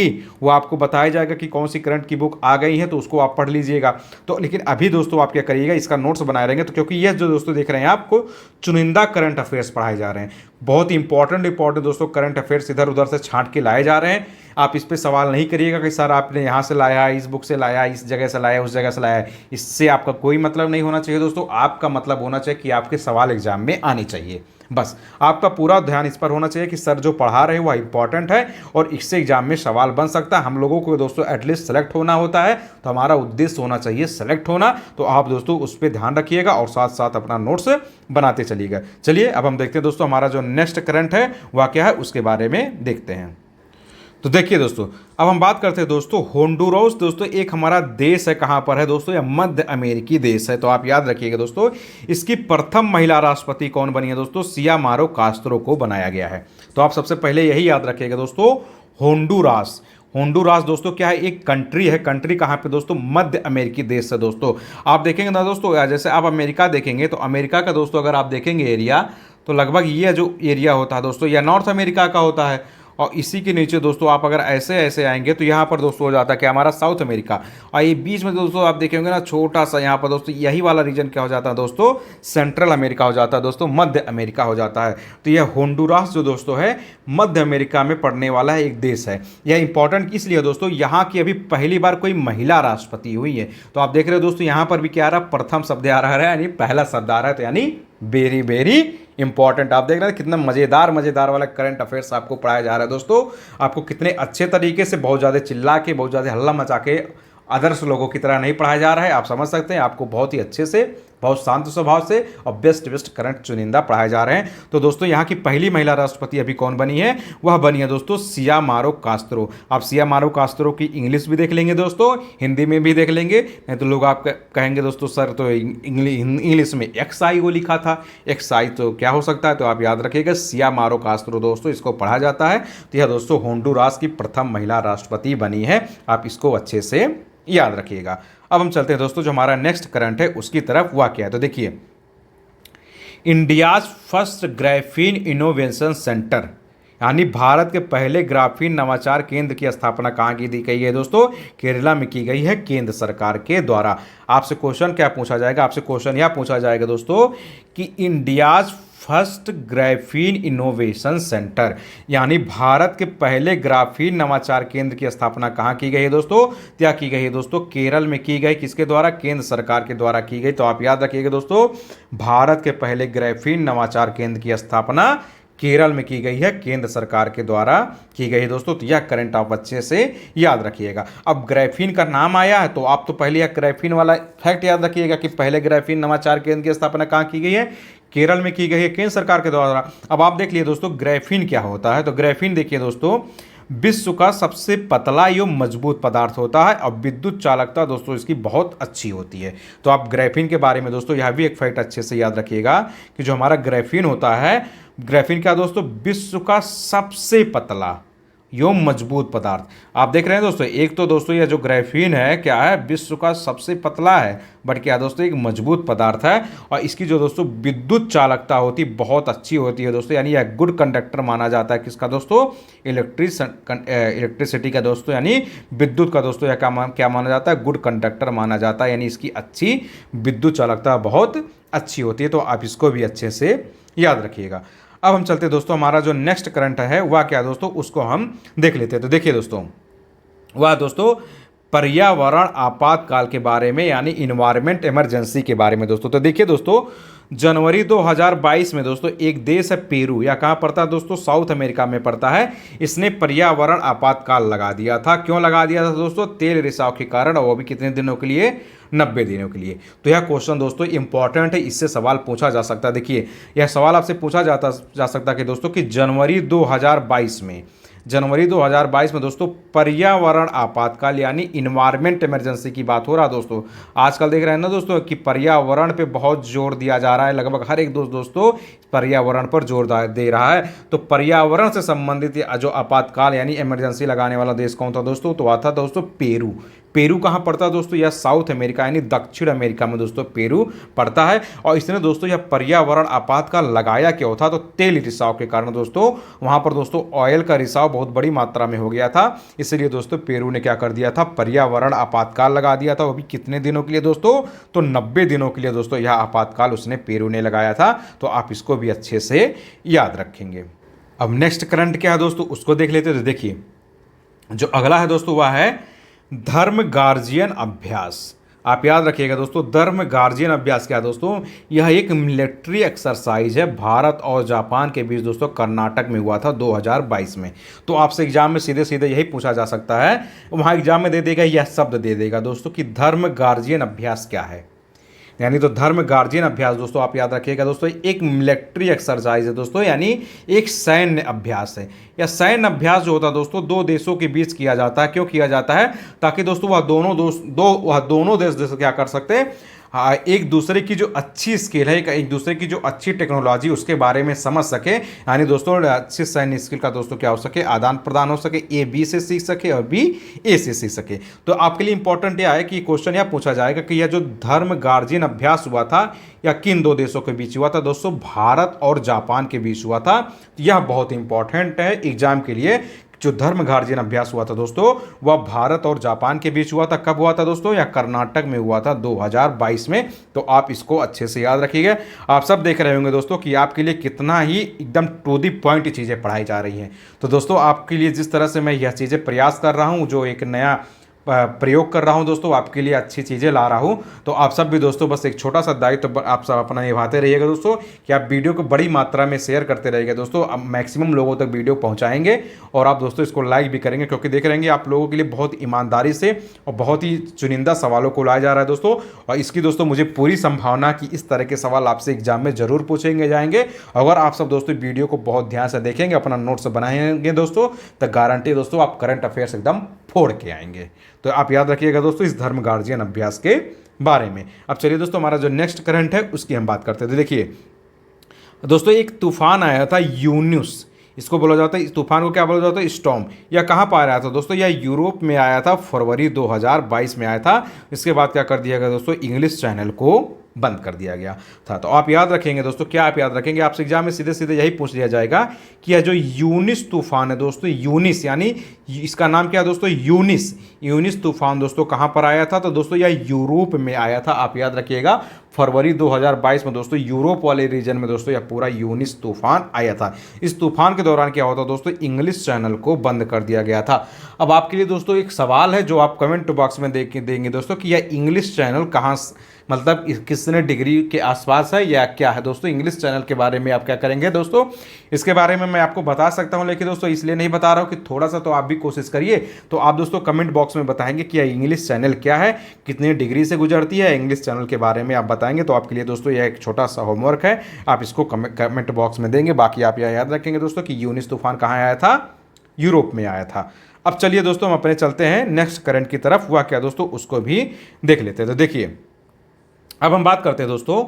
वो आपको बताया जाएगा कि कौन सी करंट की बुक आ गई है, तो उसको आप पढ़ लीजिएगा। तो लेकिन अभी दोस्तों आप क्या करिएगा, इसका नोट्स बनाए रहेंगे। तो क्योंकि ये जो दोस्तों देख रहे हैं आपको चुनिंदा करंट अफेयर्स पढ़ाए जा रहे हैं, बहुत ही इंपॉर्टेंट दोस्तों करंट अफेयर्स इधर उधर से छांट के लाए जा रहे हैं। आप इस पे सवाल नहीं करिएगा कि सर आपने यहाँ से लाया, इस बुक से लाया, इस जगह से लाया, उस जगह से लाया। इससे आपका कोई मतलब नहीं होना चाहिए दोस्तों। आपका मतलब होना चाहिए कि आपके सवाल एग्जाम में आने चाहिए। बस आपका पूरा ध्यान इस पर होना चाहिए कि सर जो पढ़ा रहे हैं वह इंपॉर्टेंट है और इससे एग्जाम में सवाल बन सकता है। हम लोगों को दोस्तों एटलीस्ट सेलेक्ट होना होता है, तो हमारा उद्देश्य होना चाहिए सेलेक्ट होना। तो आप दोस्तों उस पर ध्यान रखिएगा और साथ साथ अपना नोट्स बनाते चलिएगा। चलिए अब हम देखते हैं दोस्तों हमारा जो नेक्स्ट करंट है वह क्या है, उसके बारे में देखते हैं। तो देखिए दोस्तों, अब हम बात करते हैं दोस्तों होंडुरास। दोस्तों एक हमारा देश है, कहाँ पर है दोस्तों, यह मध्य अमेरिकी देश है। तो आप याद रखिएगा दोस्तों, इसकी प्रथम महिला राष्ट्रपति कौन बनी है दोस्तों, सियामारो कास्त्रो को बनाया गया है। तो आप सबसे पहले यही याद रखिएगा दोस्तों, होंडुरास। होंडुरास दोस्तों क्या है, एक कंट्री है। कंट्री कहाँ पे दोस्तों, मध्य अमेरिकी देश है दोस्तों। आप देखेंगे ना दोस्तों, जैसे आप अमेरिका देखेंगे तो अमेरिका का दोस्तों अगर आप देखेंगे एरिया, तो लगभग ये जो एरिया होता है दोस्तों, यह नॉर्थ अमेरिका का होता है। और इसी के नीचे दोस्तों आप अगर ऐसे ऐसे आएंगे तो यहाँ पर दोस्तों हो जाता है कि हमारा साउथ अमेरिका। और ये बीच में दोस्तों आप देखेंगे ना छोटा सा यहाँ पर दोस्तों, यही वाला रीजन क्या हो जाता है दोस्तों, सेंट्रल अमेरिका हो जाता है दोस्तों, मध्य अमेरिका हो जाता है। तो यह होंडुरास जो दोस्तों है मध्य अमेरिका में पड़ने वाला है एक देश है। यह इंपॉर्टेंट इसलिए दोस्तों, यहाँ की अभी पहली बार कोई महिला राष्ट्रपति हुई है। तो आप देख रहे हो दोस्तों यहाँ पर भी क्या आ रहा है, प्रथम शब्द आ रहा है, यानी पहला शब्द आ रहा है। तो यानी वेरी वेरी इंपॉर्टेंट। आप देख रहे हैं कितना मजेदार वाला करंट अफेयर्स आपको पढ़ाया जा रहा है दोस्तों। आपको कितने अच्छे तरीके से, बहुत ज़्यादा चिल्ला के, बहुत ज़्यादा हल्ला मचा के आदर्श लोगों की तरह नहीं पढ़ाया जा रहा है। आप समझ सकते हैं, आपको बहुत ही अच्छे से, बहुत शांत स्वभाव से और बेस्ट करंट चुनिंदा पढ़ाए जा रहे हैं। तो दोस्तों यहाँ की पहली महिला राष्ट्रपति अभी कौन बनी है, वह बनी है दोस्तों सियामारो कास्त्रो। आप सियामारो कास्त्रो की इंग्लिश भी देख लेंगे दोस्तों, हिंदी में भी देख लेंगे। नहीं तो लोग आप कहेंगे दोस्तों सर तो इंग्लिश में XI वो लिखा था, XI तो क्या हो सकता है। तो आप याद रखिएगा सियामारो कास्त्रो दोस्तों इसको पढ़ा जाता है। तो यह दोस्तों होंडुरास की प्रथम महिला राष्ट्रपति बनी है। आप इसको अच्छे से याद रखिएगा। अब हम चलते हैं दोस्तों जो हमारा नेक्स्ट करंट है उसकी तरफ। वह क्या है, तो देखिए, India's first graphene innovation centre, यानी भारत के पहले ग्राफीन नवाचार केंद्र की स्थापना कहाँ की दी गई है दोस्तों, केरला में की गई है केंद्र सरकार के द्वारा। आपसे क्वेश्चन क्या पूछा जाएगा, आपसे क्वेश्चन यह पूछा जाएगा दोस्तों कि India's first graphene innovation centre, यानी भारत के पहले ग्राफीन नवाचार केंद्र की स्थापना कहाँ की गई है दोस्तों, क्या की गई है दोस्तों, केरल में की गई। किसके द्वारा, केंद्र सरकार के द्वारा की गई। तो आप याद रखिएगा दोस्तों, भारत के पहले ग्राफीन नवाचार केंद्र की स्थापना केरल में की गई है, केंद्र सरकार के द्वारा की गई है दोस्तों। तो यह करंट आप अच्छे से याद रखिएगा। अब ग्राफीन का नाम आया है तो आप तो पहले यह ग्राफीन वाला फैक्ट याद रखिएगा कि पहले ग्राफीन नवाचार केंद्र की स्थापना कहाँ की गई है, केरल में की गई है, केंद्र सरकार के द्वारा। अब आप देख लिए दोस्तों ग्राफीन क्या होता है। तो ग्राफीन देखिए दोस्तों, विश्व का सबसे पतला एवं मजबूत पदार्थ होता है और विद्युत चालकता दोस्तों इसकी बहुत अच्छी होती है। तो आप ग्राफीन के बारे में दोस्तों यह भी एक फैक्ट अच्छे से याद रखिएगा कि जो हमारा ग्राफीन होता है, ग्राफीन क्या दोस्तों, विश्व का सबसे पतला एवं मजबूत पदार्थ। आप देख रहे हैं दोस्तों, एक तो दोस्तों यह जो ग्राफीन है क्या है, विश्व का सबसे पतला है, बट क्या दोस्तों एक मजबूत पदार्थ है। और इसकी जो दोस्तों विद्युत चालकता होती बहुत अच्छी होती है दोस्तों, यानी यह गुड कंडक्टर माना जाता है। किसका दोस्तों, इलेक्ट्रिसिटी का दोस्तों, यानी विद्युत का दोस्तों यह क्या माना जाता है, गुड कंडक्टर माना जाता है। यानी इसकी अच्छी विद्युत चालकता बहुत अच्छी होती है। तो आप इसको भी अच्छे से याद रखिएगा। अब हम चलते हैं दोस्तों, हमारा जो नेक्स्ट करंट है वह क्या दोस्तों, उसको हम देख लेते हैं। तो देखिए दोस्तों, वह दोस्तों पर्यावरण आपातकाल के बारे में, यानी इन्वायरमेंट इमरजेंसी के बारे में दोस्तों। तो देखिए दोस्तों, जनवरी 2022 में दोस्तों एक देश है पेरू, या कहाँ पड़ता है दोस्तों, साउथ अमेरिका में पड़ता है। इसने पर्यावरण आपातकाल लगा दिया था। क्यों लगा दिया था दोस्तों, तेल रिसाव के कारण, और वो भी कितने दिनों के लिए, 90 दिनों के लिए। तो यह क्वेश्चन दोस्तों इंपॉर्टेंट है, इससे सवाल पूछा जा सकता है। देखिए यह सवाल आपसे पूछा जा सकता है कि दोस्तों कि जनवरी 2022 में दोस्तों पर्यावरण आपातकाल यानी इन्वायरमेंट इमरजेंसी की बात हो रहा है दोस्तों। आजकल देख रहे हैं ना दोस्तों कि पर्यावरण पे बहुत जोर दिया जा रहा है, लगभग हर एक दोस्तों पर्यावरण पर जोर दे रहा है। तो पर्यावरण से संबंधित जो आपातकाल यानी इमरजेंसी लगाने वाला देश कौन था दोस्तों, तो आता दोस्तों पेरू। पेरू कहाँ पड़ता है दोस्तों, यह साउथ अमेरिका यानी दक्षिण अमेरिका में दोस्तों पेरू पड़ता है। और इसने दोस्तों यह पर्यावरण आपातकाल लगाया क्यों था, तो तेल रिसाव के कारण दोस्तों, वहाँ पर दोस्तों ऑयल का रिसाव बहुत बड़ी मात्रा में हो गया था। इसलिए दोस्तों पेरू ने क्या कर दिया था, पर्यावरण आपातकाल लगा दिया था। वो भी कितने दिनों के लिए दोस्तों, तो 90 दिनों के लिए दोस्तों यह आपातकाल उसने पेरू ने लगाया था। तो आप इसको भी अच्छे से याद रखेंगे। अब नेक्स्ट करंट क्या है दोस्तों, उसको देख लेते हैं। तो देखिए जो अगला है दोस्तों वह है धर्म गार्जियन अभ्यास। आप याद रखिएगा दोस्तों, धर्म गार्जियन अभ्यास क्या है दोस्तों, यह एक मिलिट्री एक्सरसाइज है भारत और जापान के बीच दोस्तों, कर्नाटक में हुआ था 2022 में। तो आपसे एग्जाम में सीधे सीधे यही पूछा जा सकता है, वहाँ एग्जाम में दे देगा, यह शब्द दे देगा दोस्तों कि धर्म गार्जियन अभ्यास क्या है। यानी तो धर्म गार्जियन अभ्यास दोस्तों आप याद रखिएगा दोस्तों, एक मिलिट्री एक्सरसाइज है दोस्तों, यानी एक सैन्य अभ्यास है। या सैन्य अभ्यास जो होता है दोस्तों, दो देशों के बीच किया जाता है। क्यों किया जाता है? ताकि दोस्तों वह दोनों देश दोस्तों क्या कर सकते हैं, हाँ, एक दूसरे की जो अच्छी स्किल है, एक दूसरे की जो अच्छी टेक्नोलॉजी उसके बारे में समझ सके। यानी दोस्तों अच्छी सैन्य स्किल का दोस्तों क्या हो सके, आदान प्रदान हो सके, ए बी से सीख सके और बी ए से सीख सके। तो आपके लिए इंपॉर्टेंट यह है कि क्वेश्चन यह पूछा जाएगा कि यह जो धर्म गार्जियन अभ्यास हुआ था या किन दो देशों के बीच हुआ था दोस्तों, भारत और जापान के बीच हुआ था। यह बहुत इंपॉर्टेंट है एग्जाम के लिए। जो धर्म गार्जियन अभ्यास हुआ था दोस्तों, वह भारत और जापान के बीच हुआ था। कब हुआ था दोस्तों? या कर्नाटक में हुआ था 2022 में। तो आप इसको अच्छे से याद रखिएगा। आप सब देख रहे होंगे दोस्तों कि आपके लिए कितना ही एकदम टू दी पॉइंट चीज़ें पढ़ाई जा रही हैं। तो दोस्तों आपके लिए जिस तरह से मैं यह चीज़ें प्रयास कर रहा हूँ, जो एक नया प्रयोग कर रहा हूं दोस्तों, आपके लिए अच्छी चीज़ें ला रहा हूं। तो आप सब भी दोस्तों बस एक छोटा सा दायित्व तो आप सब अपना निभाते रहिएगा दोस्तों, कि आप वीडियो को बड़ी मात्रा में शेयर करते रहिएगा दोस्तों। अब मैक्सिमम लोगों तक वीडियो पहुंचाएंगे और आप दोस्तों इसको लाइक भी करेंगे, क्योंकि देख रहेंगे आप लोगों के लिए बहुत ईमानदारी से और बहुत ही चुनिंदा सवालों को लाया जा रहा है दोस्तों। और इसकी दोस्तों मुझे पूरी संभावना कि इस तरह के सवाल आपसे एग्जाम में जरूर पूछेंगे जाएंगे। अगर आप सब दोस्तों वीडियो को बहुत ध्यान से देखेंगे, अपना नोट्स बनाएंगे दोस्तों, तो गारंटी दोस्तों आप करंट अफेयर्स एकदम फोड़ के आएंगे। तो आप याद रखिएगा दोस्तों इस धर्म गार्जियन अभ्यास के बारे में। अब चलिए दोस्तों हमारा जो नेक्स्ट करंट है उसकी हम बात करते थे। देखिए दोस्तों एक तूफान आया था यूनुस, इसको बोला जाता है, इस तूफान को क्या बोला जाता है? स्टॉर्म। यह कहाँ पर आया था दोस्तों? यह यूरोप में आया था, फरवरी 2022 में आया था। इसके बाद क्या कर दिया गया दोस्तों? इंग्लिश चैनल को बंद कर दिया गया था। तो आप याद रखेंगे दोस्तों, क्या आप याद रखेंगे? आपसे एग्जाम में सीधे सीधे यही पूछ लिया जाएगा कि यह जो यूनिस तूफान है दोस्तों, यूनिस यानी इसका नाम क्या है दोस्तों? यूनिस। यूनिस तूफान दोस्तों कहाँ पर आया था? तो दोस्तों यह यूरोप में आया था। आप याद रखिएगा फरवरी 2022 में दोस्तों यूरोप वाले रीजन में दोस्तों यह पूरा यूनिस तूफान आया था। इस तूफान के दौरान क्या होता दोस्तों? इंग्लिश चैनल को बंद कर दिया गया था। अब आपके लिए दोस्तों एक सवाल है जो आप कमेंट बॉक्स में देंगे दोस्तों कि यह इंग्लिश चैनल कहाँ, मतलब कितने डिग्री के आसपास है या क्या है दोस्तों? इंग्लिश चैनल के बारे में आप क्या करेंगे दोस्तों? इसके बारे में मैं आपको बता सकता हूं, लेकिन दोस्तों इसलिए नहीं बता रहा हूं कि थोड़ा सा तो आप भी कोशिश करिए। तो आप दोस्तों कमेंट बॉक्स में बताएंगे कि यह इंग्लिश चैनल क्या है, कितनी डिग्री से गुजरती है, इंग्लिश चैनल के बारे में आप बताएंगे। तो आपके लिए दोस्तों यह एक छोटा सा होमवर्क है, आप इसको कमेंट बॉक्स में देंगे। बाकी आप यह याद रखेंगे दोस्तों कि यूनिस तूफान कहाँ आया था? यूरोप में आया था। अब चलिए दोस्तों हम अपने चलते हैं नेक्स्ट करंट की तरफ। हुआ क्या दोस्तों उसको भी देख लेते हैं। तो देखिए अब हम बात करते हैं दोस्तों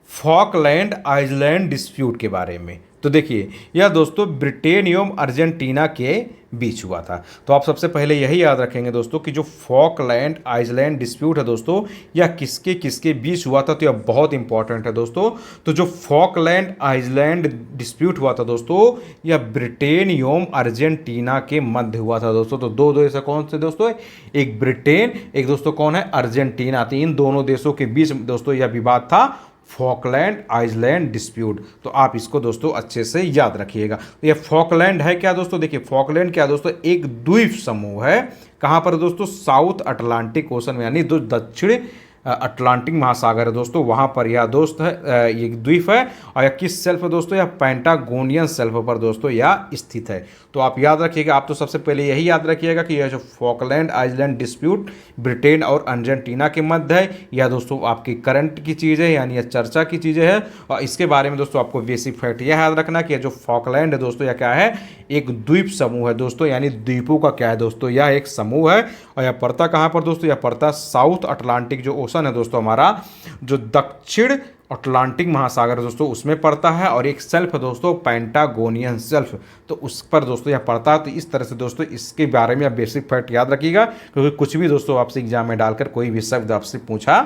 फॉकलैंड आइलैंड डिस्प्यूट के बारे में। तो देखिए यह दोस्तों ब्रिटेन एवं अर्जेंटीना के बीच हुआ था। तो आप सबसे पहले यही याद रखेंगे दोस्तों कि जो फॉकलैंड आइलैंड डिस्प्यूट है दोस्तों, यह किसके किसके बीच हुआ था? तो यह बहुत इंपॉर्टेंट है दोस्तों। तो जो फॉकलैंड आइलैंड डिस्प्यूट हुआ था दोस्तों, यह ब्रिटेन एवं अर्जेंटीना के मध्य हुआ था दोस्तों। तो दो देश कौन से दोस्तों? एक ब्रिटेन, एक दोस्तों कौन है? अर्जेंटीना। तो इन दोनों देशों के बीच दोस्तों यह विवाद था, फॉकलैंड आइलैंड डिस्प्यूट। तो आप इसको दोस्तों अच्छे से याद रखिएगा। तो ये फॉकलैंड है क्या दोस्तों? देखिए फॉकलैंड क्या दोस्तों? एक द्वीप समूह है। कहाँ पर दोस्तों? साउथ अटलांटिक ओशन में, यानी जो दक्षिण अटलांटिक महासागर है दोस्तों, वहाँ पर यह दोस्त है, ये द्वीप है। और यह किस सेल्फ है दोस्तों? यह पेंटागोनियन सेल्फ पर दोस्तों यह स्थित है। तो आप याद रखिएगा, आप तो सबसे पहले यही याद रखिएगा कि यह जो फॉकलैंड आइलैंड डिस्प्यूट ब्रिटेन और अर्जेंटीना के मध्य है, यह दोस्तों आपकी करंट की चीज़ है, यानी यह चर्चा की चीज़ें है। और इसके बारे में दोस्तों आपको बेसिक फैक्ट यह याद रखना कि यह जो फॉकलैंड है दोस्तों, यह क्या है? एक द्वीप समूह है दोस्तों, यानी द्वीपों का क्या है दोस्तों? यह एक समूह है। और यह पड़ता कहाँ पर दोस्तों? यह पड़ता साउथ अटलांटिक जो ओशन है दोस्तों, हमारा जो दक्षिण अटलांटिक महासागर दोस्तों उसमें पड़ता है। और एक सेल्फ है दोस्तों पेंटागोनियन सेल्फ, तो उस पर दोस्तों यह पड़ता है। तो इस तरह से दोस्तों इसके बारे में आप बेसिक फैक्ट याद रखिएगा, क्योंकि कुछ भी दोस्तों आपसे एग्जाम में डालकर कोई भी शब्द आपसे पूछा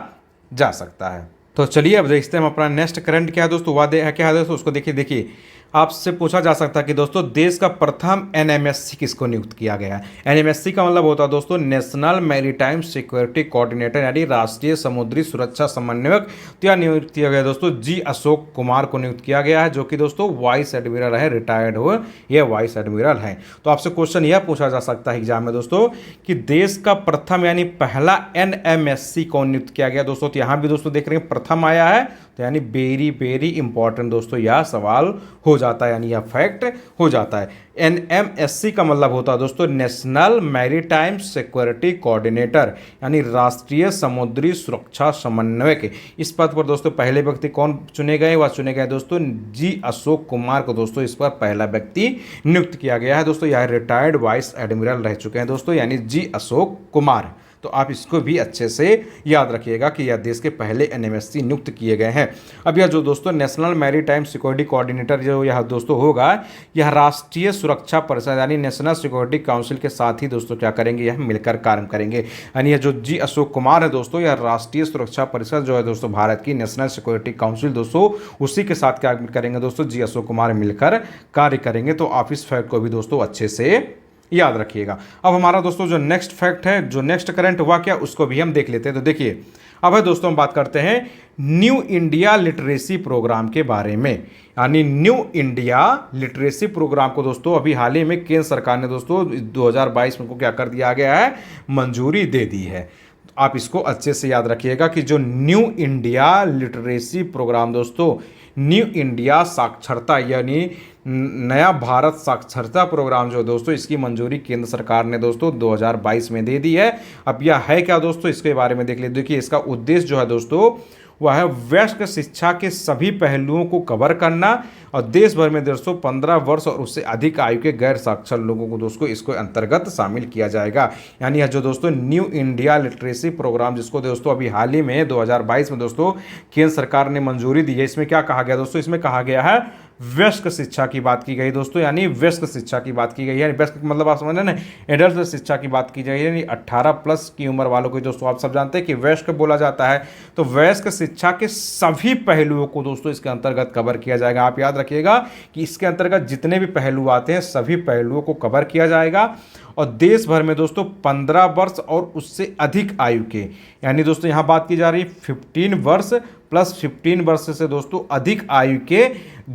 जा सकता है। तो चलिए अब देखते हैं हम अपना नेक्स्ट करंट क्या है दोस्तों, वादे है क्या है दोस्तों उसको देखिए। आपसे पूछा जा सकता है कि दोस्तों देश का प्रथम एनएमएससी किसको नियुक्त किया गया है। एनएमएससी का मतलब होता है दोस्तों नेशनल मैरीटाइम सिक्योरिटी कोऑर्डिनेटर, यानी राष्ट्रीय समुद्री सुरक्षा समन्वयक। तो यह नियुक्त किया गया दोस्तों जी अशोक कुमार को नियुक्त किया गया है, जो कि दोस्तों वाइस एडमिरल है, रिटायर्ड हुए ये वाइस एडमिरल है। तो आपसे क्वेश्चन यह पूछा जा सकता है एग्जाम में दोस्तों कि देश का प्रथम यानी पहला एनएमएससी कौन नियुक्त किया गया दोस्तों। तो यहाँ भी दोस्तों देख रहे हैं प्रथम आया है, तो यानी वेरी वेरी इंपॉर्टेंट दोस्तों यह सवाल हो जाता है, यानी यह फैक्ट हो जाता है। एनएमएससी का मतलब होता है दोस्तों नेशनल मैरीटाइम सिक्योरिटी कोऑर्डिनेटर, यानी राष्ट्रीय समुद्री सुरक्षा समन्वयक। इस पद पर दोस्तों पहले व्यक्ति कौन चुने गए, वह चुने गए दोस्तों जी अशोक कुमार को दोस्तों इस पर पहला व्यक्ति नियुक्त किया गया है दोस्तों। यह रिटायर्ड वाइस एडमिरल रह चुके हैं दोस्तों, यानी जी अशोक कुमार। तो आप इसको भी अच्छे से याद रखिएगा कि यह देश के पहले एनएमएससी नियुक्त किए गए हैं। अब यह जो दोस्तों नेशनल मैरीटाइम सिक्योरिटी कोऑर्डिनेटर जो यह दोस्तों होगा, यह राष्ट्रीय सुरक्षा परिषद यानी नेशनल सिक्योरिटी काउंसिल के साथ ही दोस्तों क्या करेंगे, यह मिलकर कार्य करेंगे। यानी यह जो जी अशोक कुमार है दोस्तों, यह राष्ट्रीय सुरक्षा परिषद जो है दोस्तों भारत की नेशनल सिक्योरिटी काउंसिल दोस्तों, उसी के साथ क्या करेंगे दोस्तों, जी अशोक कुमार मिलकर कार्य करेंगे। तो आप इस फैक्ट को भी दोस्तों अच्छे से याद रखिएगा। अब हमारा दोस्तों जो नेक्स्ट फैक्ट है, जो नेक्स्ट करंट हुआ क्या, उसको भी हम देख लेते हैं। तो देखिए अब है दोस्तों हम बात करते हैं न्यू इंडिया लिटरेसी प्रोग्राम के बारे में। यानी न्यू इंडिया लिटरेसी प्रोग्राम को दोस्तों अभी हाल ही में केंद्र सरकार ने दोस्तों 2022 में को क्या कर दिया गया है, मंजूरी दे दी है। आप इसको अच्छे से याद रखिएगा कि जो न्यू इंडिया लिटरेसी प्रोग्राम दोस्तों, न्यू इंडिया साक्षरता यानी नया भारत साक्षरता प्रोग्राम जो दोस्तों, इसकी मंजूरी केंद्र सरकार ने दोस्तों 2022 में दे दी है। अब यह है क्या दोस्तों, इसके बारे में देख लेते। देखिए इसका उद्देश्य जो है दोस्तों वह है वयस्क शिक्षा के सभी पहलुओं को कवर करना और देश भर में दोस्तों 15 वर्ष और उससे अधिक आयु के गैर साक्षर लोगों को दोस्तों इसको अंतर्गत शामिल किया जाएगा। यानी यह जो दोस्तों न्यू इंडिया लिटरेसी प्रोग्राम जिसको दोस्तों अभी हाल ही में 2022 में दोस्तों केंद्र सरकार ने मंजूरी दी है, इसमें क्या कहा गया दोस्तों, इसमें कहा गया है वयस्क शिक्षा की बात की गई दोस्तों, यानी वयस्क शिक्षा की बात की गई है। वयस्क मतलब आप समझ रहे ना, एडल्ट शिक्षा की बात की गई है, यानी 18+ की उम्र वालों को दोस्तों आप सब जानते हैं कि वयस्क बोला जाता है। तो वयस्क शिक्षा के सभी पहलुओं को दोस्तों इसके अंतर्गत कवर किया जाएगा। आप याद रखिएगा कि इसके अंतर्गत जितने भी पहलू आते हैं सभी पहलुओं को कवर किया जाएगा और देश भर में दोस्तों 15 वर्ष और उससे अधिक आयु के, यानी दोस्तों यहाँ बात की जा रही है 15 वर्ष प्लस 15 वर्ष से दोस्तों अधिक आयु के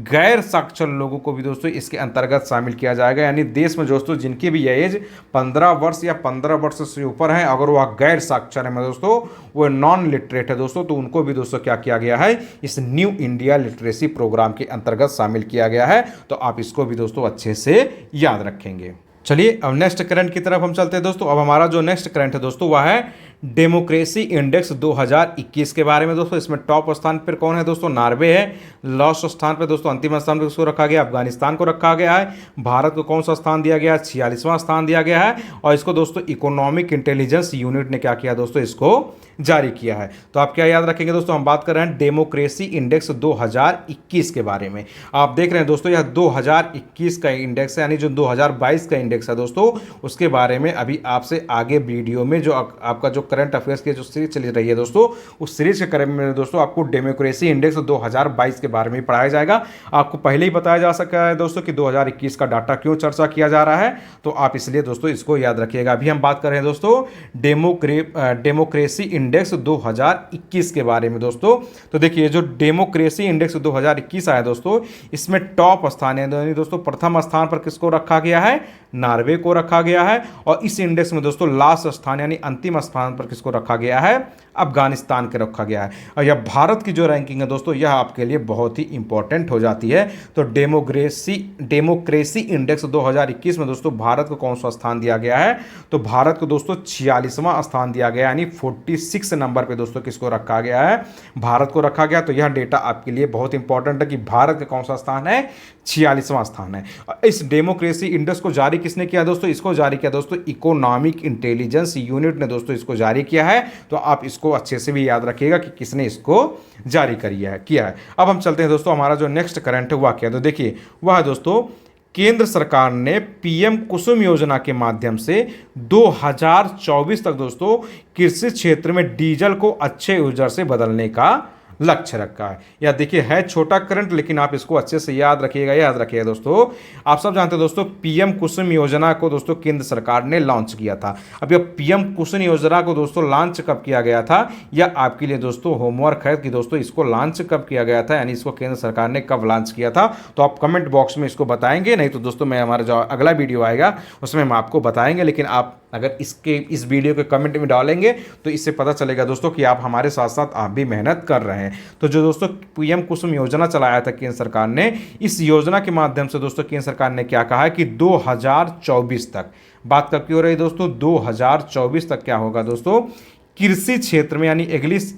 गैर साक्षर लोगों को भी दोस्तों इसके अंतर्गत शामिल किया जाएगा। यानी देश में दोस्तों जिनकी भी एज 15 वर्ष या 15 वर्ष से ऊपर है, अगर वह गैर साक्षर है दोस्तों, वो नॉन लिटरेट है दोस्तों, तो उनको भी दोस्तों क्या किया गया है, इस न्यू इंडिया लिटरेसी प्रोग्राम के अंतर्गत शामिल किया गया है। तो आप इसको भी दोस्तों अच्छे से याद रखेंगे। चलिए अब नेक्स्ट करंट की तरफ हम चलते हैं दोस्तों। अब हमारा जो नेक्स्ट करंट है दोस्तों वह है डेमोक्रेसी इंडेक्स 2021 के बारे में दोस्तों। इसमें टॉप स्थान पर कौन है दोस्तों, नॉर्वे है। लास्ट स्थान पर दोस्तों, अंतिम स्थान पर उसको रखा गया अफगानिस्तान को रखा गया है। भारत को कौन सा स्थान दिया गया, 46वां स्थान दिया गया है। और इसको दोस्तों इकोनॉमिक इंटेलिजेंस यूनिट ने क्या किया दोस्तों, इसको जारी किया है। तो आप क्या याद रखेंगे दोस्तों, हम बात कर रहे हैं डेमोक्रेसी इंडेक्स 2021 के बारे में। आप देख रहे हैं दोस्तों यह 2021 का इंडेक्स है, यानी जो 2022 का इंडेक्स है दोस्तों उसके बारे में अभी आपसे आगे वीडियो में जो आपका जो करंट अफेयर्स की जो सीरीज चली रही है दोस्तों, उस सीरीज के क्रम में दोस्तों आपको डेमोक्रेसी इंडेक्स 2022 के बारे में पढ़ाया जाएगा। आपको पहले ही बताया जा सका है दोस्तों कि 2021 का डाटा क्यों चर्चा किया जा रहा है, तो आप इसलिए दोस्तों इसको याद रखिएगा। अभी हम बात कर रहे हैं दोस्तों डेमोक्रेसी इंडेक्स 2021 के बारे में दोस्तों। तो देखिए जो डेमोक्रेसी इंडेक्स 2021 आया दोस्तों, इसमें टॉप स्थान है दोस्तों, प्रथम स्थान पर किसको रखा गया है, नॉर्वे को रखा गया है। और इस इंडेक्स में दोस्तों लास्ट स्थान यानी अंतिम स्थान पर किसको रखा गया है, अफगानिस्तान के रखा गया है। और यह भारत की जो रैंकिंग है दोस्तों, यह आपके लिए बहुत ही इंपॉर्टेंट हो जाती है। तो डेमोक्रेसी इंडेक्स 2021 में दोस्तों भारत को कौन सा स्थान दिया गया है, तो भारत को दोस्तों 46वां स्थान दिया गया, यानी 46 नंबर पे दोस्तों किसको रखा गया है, भारत को रखा गया। तो यह डेटा आपके लिए बहुत इंपॉर्टेंट है कि भारत का कौन सा स्थान है, 46वां स्थान है। इस डेमोक्रेसी इंडेक्स को जारी किसने किया दोस्तों, इसको जारी किया दोस्तों इकोनॉमिक इंटेलिजेंस यूनिट ने दोस्तों इसको जारी किया है। तो आप इसको अच्छे से भी याद रखिएगा कि किसने इसको जारी किया है। अब हम चलते हैं दोस्तों, हमारा जो नेक्स्ट करंट हुआ क्या, तो देखिए वह दोस्तों केंद्र सरकार ने पीएम कुसुम योजना के माध्यम से 2024 तक दोस्तों कृषि क्षेत्र में डीजल को अच्छे ऊर्जा से बदलने का लक्ष्य रखा है। या देखिए है छोटा करंट, लेकिन आप इसको अच्छे से याद रखिएगा दोस्तों। आप सब जानते हैं दोस्तों पीएम कुसुम योजना को दोस्तों केंद्र सरकार ने लॉन्च किया था। अब यह पीएम कुसुम योजना को दोस्तों लॉन्च कब किया गया था, या आपके लिए दोस्तों होमवर्क है कि दोस्तों इसको लॉन्च कब किया गया था, यानी इसको केंद्र सरकार ने कब लॉन्च किया था, तो आप कमेंट बॉक्स में इसको बताएंगे। नहीं तो दोस्तों मैं हमारा जो अगला वीडियो आएगा उसमें हम आपको बताएंगे, लेकिन आप अगर इस वीडियो के कमेंट में डालेंगे तो इससे पता चलेगा दोस्तों कि आप हमारे साथ साथ आप भी मेहनत कर रहे हैं। तो जो दोस्तों पीएम कुसुम योजना चलाया था केंद्र सरकार ने, इस योजना के माध्यम से दोस्तों केंद्र सरकार ने क्या कहा है कि 2024 तक, बात कब की हो रही है दोस्तों, 2024 तक क्या होगा दोस्तों, कृषि क्षेत्र में यानी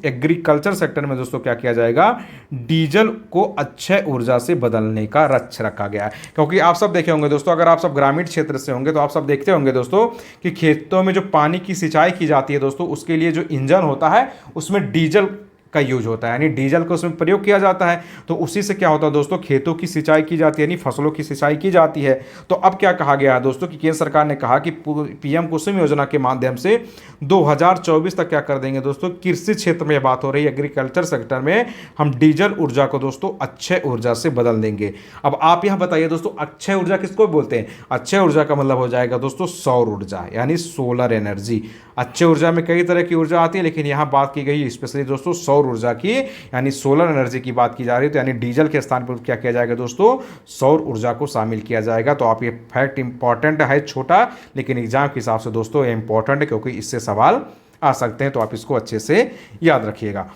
एग्रीकल्चर सेक्टर में दोस्तों क्या किया जाएगा, डीजल को अक्षय ऊर्जा से बदलने का लक्ष्य रखा गया है। क्योंकि आप सब देखे होंगे दोस्तों, अगर आप सब ग्रामीण क्षेत्र से होंगे तो आप सब देखते होंगे दोस्तों कि खेतों में जो पानी की सिंचाई की जाती है दोस्तों, उसके लिए जो इंजन होता है उसमें डीजल का यूज होता है, यानी डीजल का उसमें प्रयोग किया जाता है। तो उसी से क्या होता है दोस्तों, खेतों की सिंचाई की जाती है, यानी फसलों की सिंचाई की जाती है। तो अब क्या कहा गया है दोस्तों कि केंद्र सरकार ने कहा कि पीएम कुसुम योजना के माध्यम से 2024 तक क्या कर देंगे दोस्तों, कृषि क्षेत्र में बात हो रही है, एग्रीकल्चर सेक्टर में हम डीजल ऊर्जा को दोस्तों अक्षय ऊर्जा से बदल देंगे। अब आप यहां बताइए दोस्तों अक्षय ऊर्जा किसको बोलते हैं। अक्षय ऊर्जा का मतलब हो जाएगा दोस्तों सौर ऊर्जा, यानी सोलर एनर्जी। अक्षय ऊर्जा में कई तरह की ऊर्जा आती है, लेकिन यहां बात की गई स्पेशली दोस्तों सौर ऊर्जा की, यानी सोलर एनर्जी की बात की जा रही है। तो यानी डीजल के स्थान पर क्या किया जाएगा दोस्तों, सौर ऊर्जा को शामिल किया जाएगा। तो आप ये फैक्ट इंपॉर्टेंट है, छोटा, लेकिन एग्जाम के हिसाब से दोस्तों ये इंपॉर्टेंट है, क्योंकि इससे सवाल आ सकते हैं। तो आप इसको अच्छे से याद रखिएगा।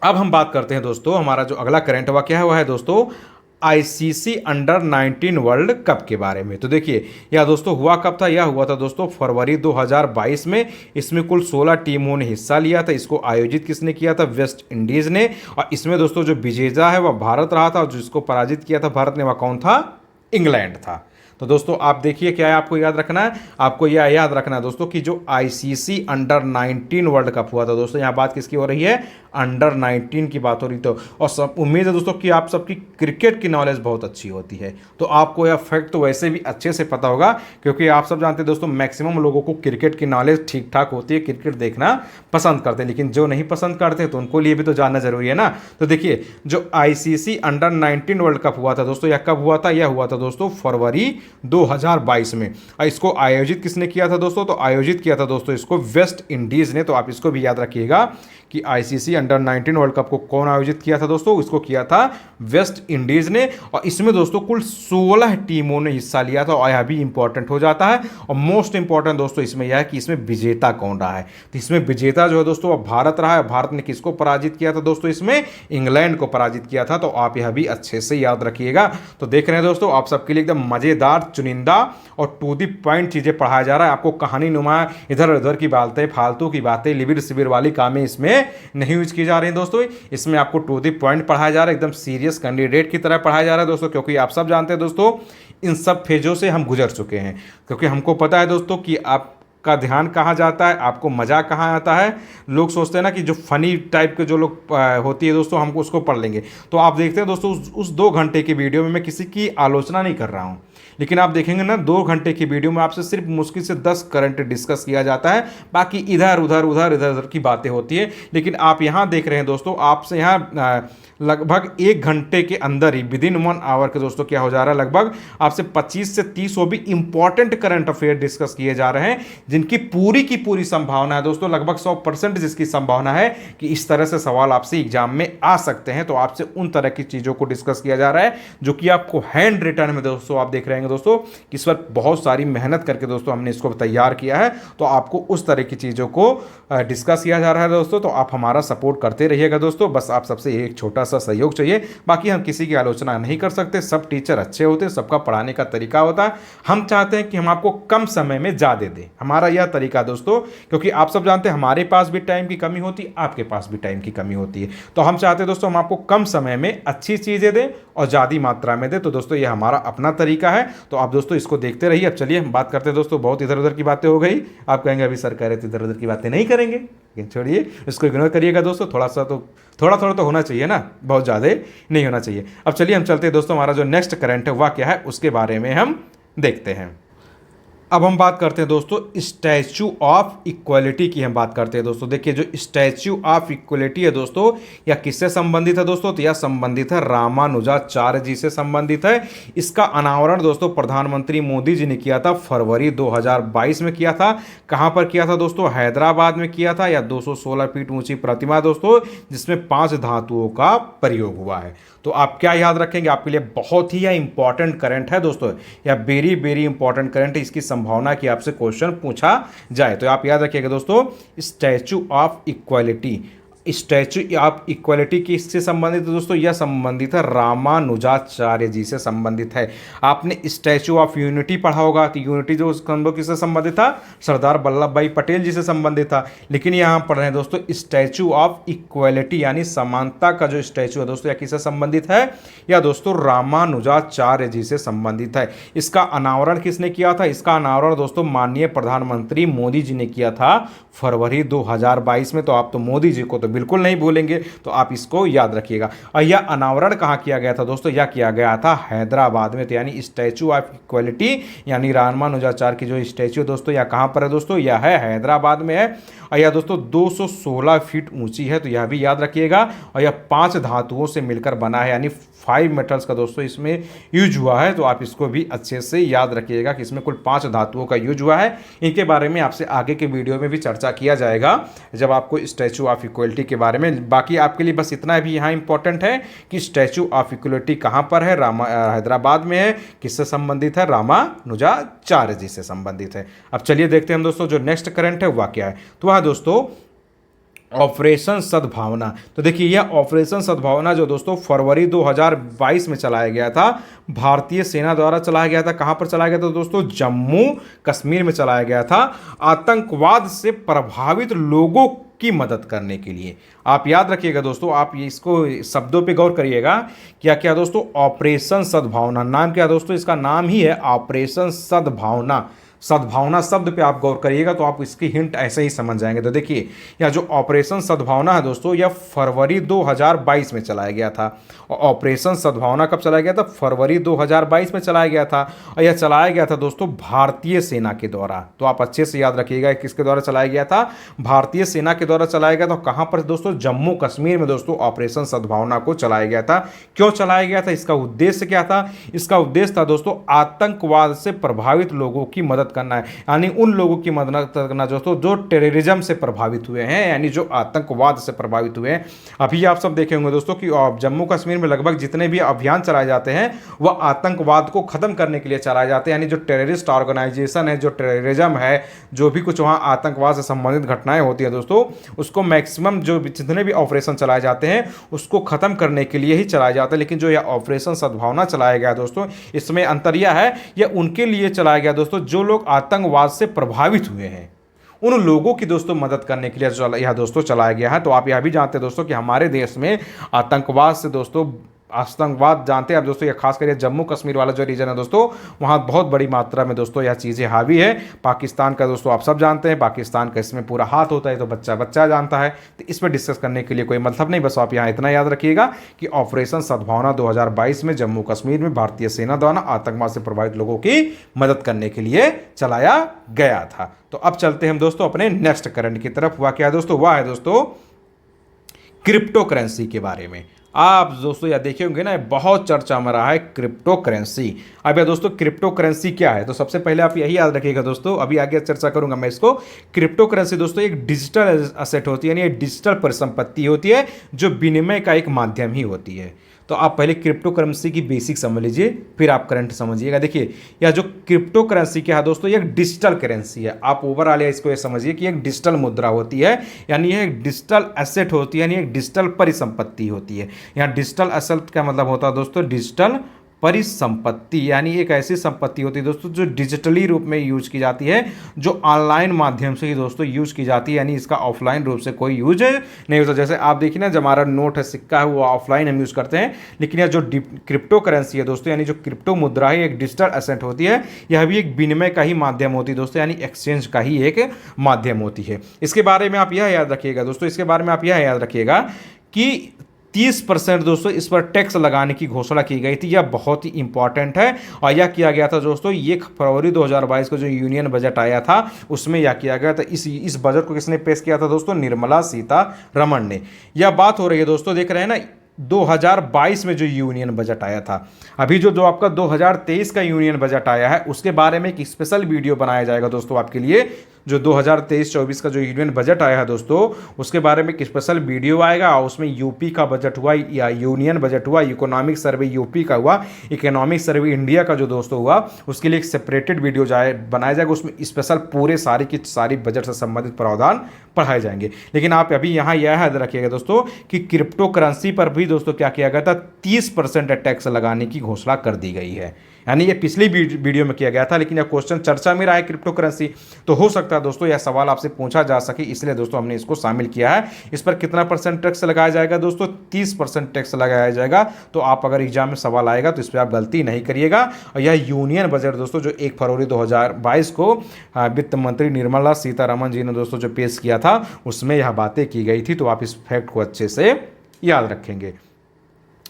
अब हम बात करते हैं दोस्तों, हमारा जो अगला करंट वाक्य है वह है दोस्तों आईसीसी अंडर 19 वर्ल्ड कप के बारे में। तो देखिए यह दोस्तों हुआ कब था, यह हुआ था दोस्तों फरवरी 2022 में। इसमें कुल 16 टीमों ने हिस्सा लिया था। इसको आयोजित किसने किया था, वेस्ट इंडीज ने। और इसमें दोस्तों जो विजेता है वह भारत रहा था, और जिसको पराजित किया था भारत ने वह कौन था, इंग्लैंड था। तो दोस्तों आप देखिए क्या है, आपको याद रखना है, आपको यह याद रखना है दोस्तों कि जो आईसीसी अंडर 19 वर्ल्ड कप हुआ था दोस्तों, यहाँ बात किसकी हो रही है, अंडर 19 की बात हो रही। तो और सब उम्मीद है दोस्तों कि आप सबकी क्रिकेट की नॉलेज बहुत अच्छी होती है, तो आपको यह फैक्ट तो वैसे भी अच्छे से पता होगा, क्योंकि आप सब जानते हैं दोस्तों मैक्सिमम लोगों को क्रिकेट की नॉलेज ठीक ठाक होती है, क्रिकेट देखना पसंद करते हैं। लेकिन जो नहीं पसंद करते तो उनको लिए भी तो जानना जरूरी है ना। तो देखिए जो आईसीसी अंडर 19 वर्ल्ड कप हुआ था दोस्तों, यह कब हुआ था, यह हुआ था दोस्तों फरवरी 2022 में। और इसको आयोजित किसने किया था दोस्तों, तो आयोजित किया था दोस्तों इसको वेस्ट इंडीज ने। तो आप इसको भी याद रखिएगा कि आईसीसी अंडर 19 वर्ल्ड कप को कौन आयोजित किया था दोस्तों, इसको किया था वेस्ट इंडीज ने। और इसमें दोस्तों कुल 16 टीमों ने हिस्सा लिया था, और यह भी इंपॉर्टेंट हो जाता है। और मोस्ट इंपॉर्टेंट दोस्तों इसमें यह है कि इसमें विजेता कौन रहा है। तो इसमें विजेता जो है दोस्तों वह भारत रहा है। भारत ने किसको पराजित किया था दोस्तों, इसमें इंग्लैंड को पराजित किया था। तो आप यह भी अच्छे से याद रखिएगा। तो देख रहे हैं दोस्तों आप सबके लिए एकदम मजेदार, चुनिंदा और टू दी पॉइंट चीजें पढ़ाया जा रहा है। आपको कहानी नुमा इधर उधर की बातें, फालतू की बातें, लिबिर सिबिर वाली कामें इसमें नहीं यूज की जा रही हैं दोस्तों। इसमें आपको टू दी पॉइंट पढ़ाया जा रहा है, एकदम सीरियस कैंडिडेट की तरह पढ़ाया जा रहा है दोस्तों। क्योंकि आप सब जानते हैं दोस्तों इन सब फेजों से हम गुजर चुके हैं, क्योंकि हमको पता है दोस्तों कि आपका ध्यान कहाँ जाता है, आपको मजा कहाँ आता है। लोग सोचते हैं ना कि जो फनी टाइप के जो लोग होती है दोस्तों हमको उसको पढ़ लेंगे। तो आप देखते हैं दोस्तों उस 2 घंटे की वीडियो में मैं किसी की आलोचना नहीं कर रहा हूँ, लेकिन आप देखेंगे ना 2 घंटे की वीडियो में आपसे सिर्फ मुश्किल से 10 करंट डिस्कस किया जाता है, बाकी इधर उधर की बातें होती है। लेकिन आप यहाँ देख रहे हैं दोस्तों, आपसे यहाँ लगभग 1 घंटे के अंदर ही विद इन 1 आवर के दोस्तों क्या हो जा रहा है, लगभग आपसे 25 से 30 वो भी इंपॉर्टेंट करंट अफेयर डिस्कस किए जा रहे हैं, जिनकी पूरी की पूरी संभावना है दोस्तों, लगभग 100% जिसकी संभावना है कि इस तरह से सवाल आपसे एग्जाम में आ सकते हैं। तो आपसे उन तरह की चीज़ों को डिस्कस किया जा रहा है जो कि आपको हैंड रिटन में दोस्तों आप देख रहे हैं दोस्तों कि इस पर बहुत सारी मेहनत करके दोस्तों हमने इसको तैयार किया है। तो आपको उस तरह की चीज़ों को डिस्कस किया जा रहा है दोस्तों। तो आप हमारा सपोर्ट करते रहिएगा दोस्तों, बस आप सबसे एक छोटा सा सहयोग चाहिए। बाकी हम किसी की आलोचना नहीं कर सकते, सब टीचर अच्छे होते हैं, सबका पढ़ाने का तरीका होता है। हम चाहते हैं कि हम आपको कम समय में ज़्यादा दें, हमारा यह तरीका दोस्तों, क्योंकि आप सब जानते हैं हमारे पास भी टाइम की कमी होती है, आपके पास भी टाइम की कमी होती है। तो हम चाहते हैं दोस्तों हम आपको कम समय में अच्छी चीज़ें दें और ज़्यादा मात्रा में दें। तो दोस्तों ये हमारा अपना तरीका है, तो आप दोस्तों इसको देखते रहिए। अब चलिए हम बात करते हैं दोस्तों, बहुत इधर उधर की बातें हो गई। आप कहेंगे अभी सर कह रहे थे इधर उधर की बातें नहीं करेंगे, लेकिन छोड़िए इसको इग्नोर करिएगा दोस्तों। थोड़ा थोड़ा तो होना चाहिए ना, बहुत ज़्यादा नहीं होना चाहिए। अब चलिए हम चलते हैं दोस्तों, हमारा जो नेक्स्ट करंट है वह क्या है उसके बारे में हम देखते हैं। अब हम बात करते हैं दोस्तों स्टैचू ऑफ इक्वलिटी की। हम बात करते हैं दोस्तों, देखिए जो स्टैचू ऑफ इक्वलिटी है दोस्तों, यह किससे संबंधित है दोस्तों? तो यह संबंधित है रामानुजाचार्य जी से संबंधित है। इसका अनावरण दोस्तों प्रधानमंत्री मोदी जी ने किया था, फरवरी 2022 में किया था। कहां पर किया था दोस्तों? हैदराबाद में किया था। यह 216 फीट ऊंची प्रतिमा दोस्तों, जिसमें 5 धातुओं का प्रयोग हुआ है। तो आप क्या याद रखेंगे? आपके लिए बहुत ही यह इंपॉर्टेंट करंट है दोस्तों, या वेरी वेरी इंपॉर्टेंट करंट है। इसकी संभावना कि आपसे क्वेश्चन पूछा जाए, तो आप याद रखिएगा दोस्तों, statue of equality. Statue of equality किससे संबंधित है दोस्तों? यह संबंधित है रामानुजाचार्य जी से संबंधित है। आपने स्टैचू ऑफ यूनिटी पढ़ा होगा, तो यूनिटी जो किससे संबंधित था? सरदार वल्लभ भाई पटेल जी से संबंधित था। लेकिन यहाँ पढ़ रहे हैं दोस्तों स्टैचू ऑफ इक्वालिटी, यानी समानता का जो स्टैचू है दोस्तों, यह किससे संबंधित है? या दोस्तों रामानुजाचार्य जी से संबंधित है। इसका अनावरण किसने किया था? इसका अनावरण दोस्तों माननीय प्रधानमंत्री मोदी जी ने किया था फरवरी 2022 में। तो आप तो मोदी जी को तो बिल्कुल नहीं भूलेंगे, तो आप इसको याद रखिएगा। और यह अनावरण कहाँ किया गया था दोस्तों? यह किया गया था हैदराबाद में। तो यानी स्टैचू ऑफ इक्वलिटी यानी रामानुजाचार्य की जो स्टैचू है दोस्तों, यह कहाँ पर है दोस्तों? यह है हैदराबाद में है। और यह दोस्तों 216 फीट ऊंची है, तो यह भी याद रखिएगा। और यह 5 धातुओं से मिलकर बना है, यानी 5 मेटल्स का दोस्तों इसमें यूज हुआ है। तो आप इसको भी अच्छे से याद रखिएगा कि इसमें कुल 5 धातुओं का यूज हुआ है। इनके बारे में आपसे आगे के वीडियो में भी चर्चा किया जाएगा, जब आपको स्टैचू ऑफ इक्वलिटी के बारे में। बाकी आपके लिए बस इतना भी यहाँ इंपॉर्टेंट है कि स्टैचू ऑफ इक्वलिटी कहाँ पर है? हैदराबाद में है। किससे संबंधित है? रामानुजाचार्य जी से संबंधित है। अब चलिए देखते हैं हम दोस्तों जो नेक्स्ट करंट है वह क्या है। तो वह दोस्तों ऑपरेशन सद्भावना। तो देखिए यह ऑपरेशन सद्भावना जो दोस्तों फरवरी 2022 में चलाया गया था, भारतीय सेना द्वारा चलाया गया था। कहां पर चलाया गया था दोस्तों? जम्मू कश्मीर में चलाया गया था, आतंकवाद से प्रभावित लोगों की मदद करने के लिए। आप याद रखिएगा दोस्तों, आप इसको शब्दों पे गौर करिएगा। क्या क्या दोस्तों? ऑपरेशन सद्भावना। नाम क्या दोस्तों? इसका नाम ही है ऑपरेशन सद्भावना। सद्भावना शब्द पे आप गौर करिएगा तो आप इसकी हिंट ऐसे ही समझ जाएंगे। तो देखिए यह जो ऑपरेशन सद्भावना है दोस्तों, यह फरवरी 2022 में चलाया गया था। और ऑपरेशन सद्भावना कब चलाया गया था? फरवरी 2022 में चलाया गया था। और यह चलाया गया था दोस्तों भारतीय सेना के द्वारा। तो आप अच्छे से याद रखिएगा किसके द्वारा चलाया गया था? भारतीय सेना के द्वारा चलाया गया था। कहां पर दोस्तों? जम्मू कश्मीर में दोस्तों ऑपरेशन सद्भावना को चलाया गया था। क्यों चलाया गया था? इसका उद्देश्य क्या था? इसका उद्देश्य था दोस्तों आतंकवाद से प्रभावित लोगों की मदद करना है, यानी उन लोगों की मदद करना दोस्तों जो टेररिज्म से प्रभावित हुए हैं, यानी जो आतंकवाद से प्रभावित हुए हैं। अभी आप सब देखे होंगे दोस्तों कि जम्मू कश्मीर में लगभग जितने भी अभियान चलाए जाते हैं वह आतंकवाद को खत्म करने के लिए चलाए जाते हैं, यानी जो टेररिस्ट ऑर्गेनाइजेशन है, जो टेररिज्म है, जो भी कुछ वहाँ आतंकवाद से संबंधित घटनाएं होती हैं दोस्तों, उसको मैक्सिमम जो जितने भी ऑपरेशन चलाए जाते हैं उसको खत्म करने के लिए ही चलाए जाते हैं। लेकिन जो यह ऑपरेशन सद्भावना चलाया गया दोस्तों, इसमें अंतर यह है, यह उनके लिए चलाया गया दोस्तों जो लोग आतंकवाद से प्रभावित हुए हैं, उन लोगों की दोस्तों मदद करने के लिए यह दोस्तों चलाया गया है। तो आप यह भी जानते हैं दोस्तों कि हमारे देश में आतंकवाद से दोस्तों आतंकवाद जानते हैं आप दोस्तों, ये खास करके जम्मू कश्मीर वाला जो रीजन है दोस्तों, वहाँ बहुत बड़ी मात्रा में दोस्तों यह चीज़ें हावी है। पाकिस्तान का दोस्तों आप सब जानते हैं, पाकिस्तान का इसमें पूरा हाथ होता है, तो बच्चा बच्चा जानता है। तो इस पर डिस्कस करने के लिए कोई मतलब नहीं, बस आप यहाँ इतना याद रखिएगा कि ऑपरेशन सद्भावना 2022 में जम्मू कश्मीर में भारतीय सेना द्वारा आतंकवाद से प्रभावित लोगों की मदद करने के लिए चलाया गया था। तो अब चलते हैं हम दोस्तों अपने नेक्स्ट करंट की तरफ। हुआ क्या है दोस्तों? वह है दोस्तों क्रिप्टो करेंसी के बारे में। आप दोस्तों यह देखे होंगे ना, बहुत चर्चा में रहा है क्रिप्टो करेंसी। अब यह दोस्तों क्रिप्टो करेंसी क्या है? तो सबसे पहले आप यही याद रखिएगा दोस्तों, अभी आगे चर्चा करूंगा मैं इसको। क्रिप्टो करेंसी दोस्तों एक डिजिटल एसेट होती है, यानी एक डिजिटल परिसंपत्ति होती है जो विनिमय का एक माध्यम ही होती है। तो आप पहले क्रिप्टो करेंसी की बेसिक समझ लीजिए, फिर आप करंट समझिएगा। देखिए यह जो क्रिप्टो करेंसी क्या है दोस्तों, ये एक डिजिटल करेंसी है। आप ओवरऑल इसको ये समझिए कि एक डिजिटल मुद्रा होती है, यानी यह एक डिजिटल एसेट होती है, यानी एक डिजिटल परिसंपत्ति होती है। यहाँ डिजिटल एसेट का मतलब होता है दोस्तों डिजिटल परिसंपत्ति, यानी एक ऐसी संपत्ति होती है दोस्तों जो डिजिटली रूप में यूज की जाती है, जो ऑनलाइन माध्यम से ही दोस्तों यूज की जाती है, यानी इसका ऑफलाइन रूप से कोई यूज नहीं होता। जैसे आप देखिए ना, जब हमारा नोट है, सिक्का है, वो ऑफलाइन हम यूज करते हैं, लेकिन यह जो क्रिप्टो करेंसी है दोस्तों, यानी जो क्रिप्टो मुद्रा है, एक डिजिटल एसेट होती है। यह भी एक विनिमय का ही माध्यम होती है दोस्तों, यानी एक्सचेंज का ही एक माध्यम होती है। इसके बारे में आप यह याद रखिएगा दोस्तों, इसके बारे में आप यह याद रखिएगा कि 30% दोस्तों इस पर टैक्स लगाने की घोषणा की गई थी। यह बहुत ही इंपॉर्टेंट है और यह किया गया था दोस्तों 1 फरवरी 2022 को जो यूनियन बजट आया था उसमें यह किया गया था। इस बजट को किसने पेश किया था दोस्तों? निर्मला सीतारमण ने। यह बात हो रही है दोस्तों, देख रहे हैं ना, 2022 में जो यूनियन बजट आया था। अभी जो जो आपका 2023 का यूनियन बजट आया है उसके बारे में एक स्पेशल वीडियो बनाया जाएगा दोस्तों आपके लिए। जो 2023-24 का जो यूनियन बजट आया है दोस्तों उसके बारे में एक स्पेशल वीडियो आएगा और उसमें यूपी का बजट हुआ या यूनियन बजट हुआ, इकोनॉमिक सर्वे यूपी का हुआ, इकोनॉमिक सर्वे इंडिया का जो दोस्तों हुआ, उसके लिए एक सेपरेटेड वीडियो बनाया जाएगा। उसमें स्पेशल पूरे सारी की सारी बजट से संबंधित प्रावधान पढ़ाए जाएंगे। लेकिन आप अभी यहाँ यह याद रखिएगा दोस्तों कि क्रिप्टो करेंसी पर भी दोस्तों क्या किया गया था? 30% टैक्स लगाने की घोषणा कर दी गई है। यानी ये पिछली वीडियो में किया गया था, लेकिन यह क्वेश्चन चर्चा में रहा है क्रिप्टो करेंसी, तो हो सकता है दोस्तों यह सवाल आपसे पूछा जा सके, इसलिए दोस्तों हमने इसको शामिल किया है। इस पर कितना परसेंट टैक्स लगाया जाएगा दोस्तों? 30% टैक्स लगाया जाएगा। तो आप अगर एग्जाम में सवाल आएगा तो इस पर आप गलती नहीं करिएगा। और यह यूनियन बजट दोस्तों जो 1 फरवरी 2022 को वित्त मंत्री निर्मला सीतारमण जी ने दोस्तों जो पेश किया था उसमें यह बातें की गई थी। तो आप इस फैक्ट को अच्छे से याद रखेंगे।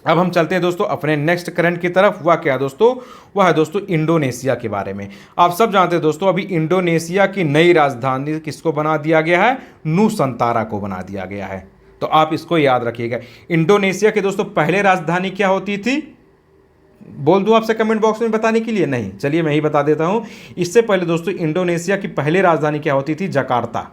अब हम चलते हैं दोस्तों अपने नेक्स्ट करंट की तरफ। वह क्या है दोस्तों? वह है दोस्तों इंडोनेशिया के बारे में। आप सब जानते हैं दोस्तों अभी इंडोनेशिया की नई राजधानी किसको बना दिया गया है? नूसंतारा को बना दिया गया है। तो आप इसको याद रखिएगा। इंडोनेशिया की दोस्तों पहले राजधानी क्या होती थी? बोल दूं आपसे कमेंट बॉक्स में बताने के लिए? नहीं, चलिए मैं ही बता देता हूं। इससे पहले दोस्तों इंडोनेशिया की पहले राजधानी क्या होती थी? जकार्ता।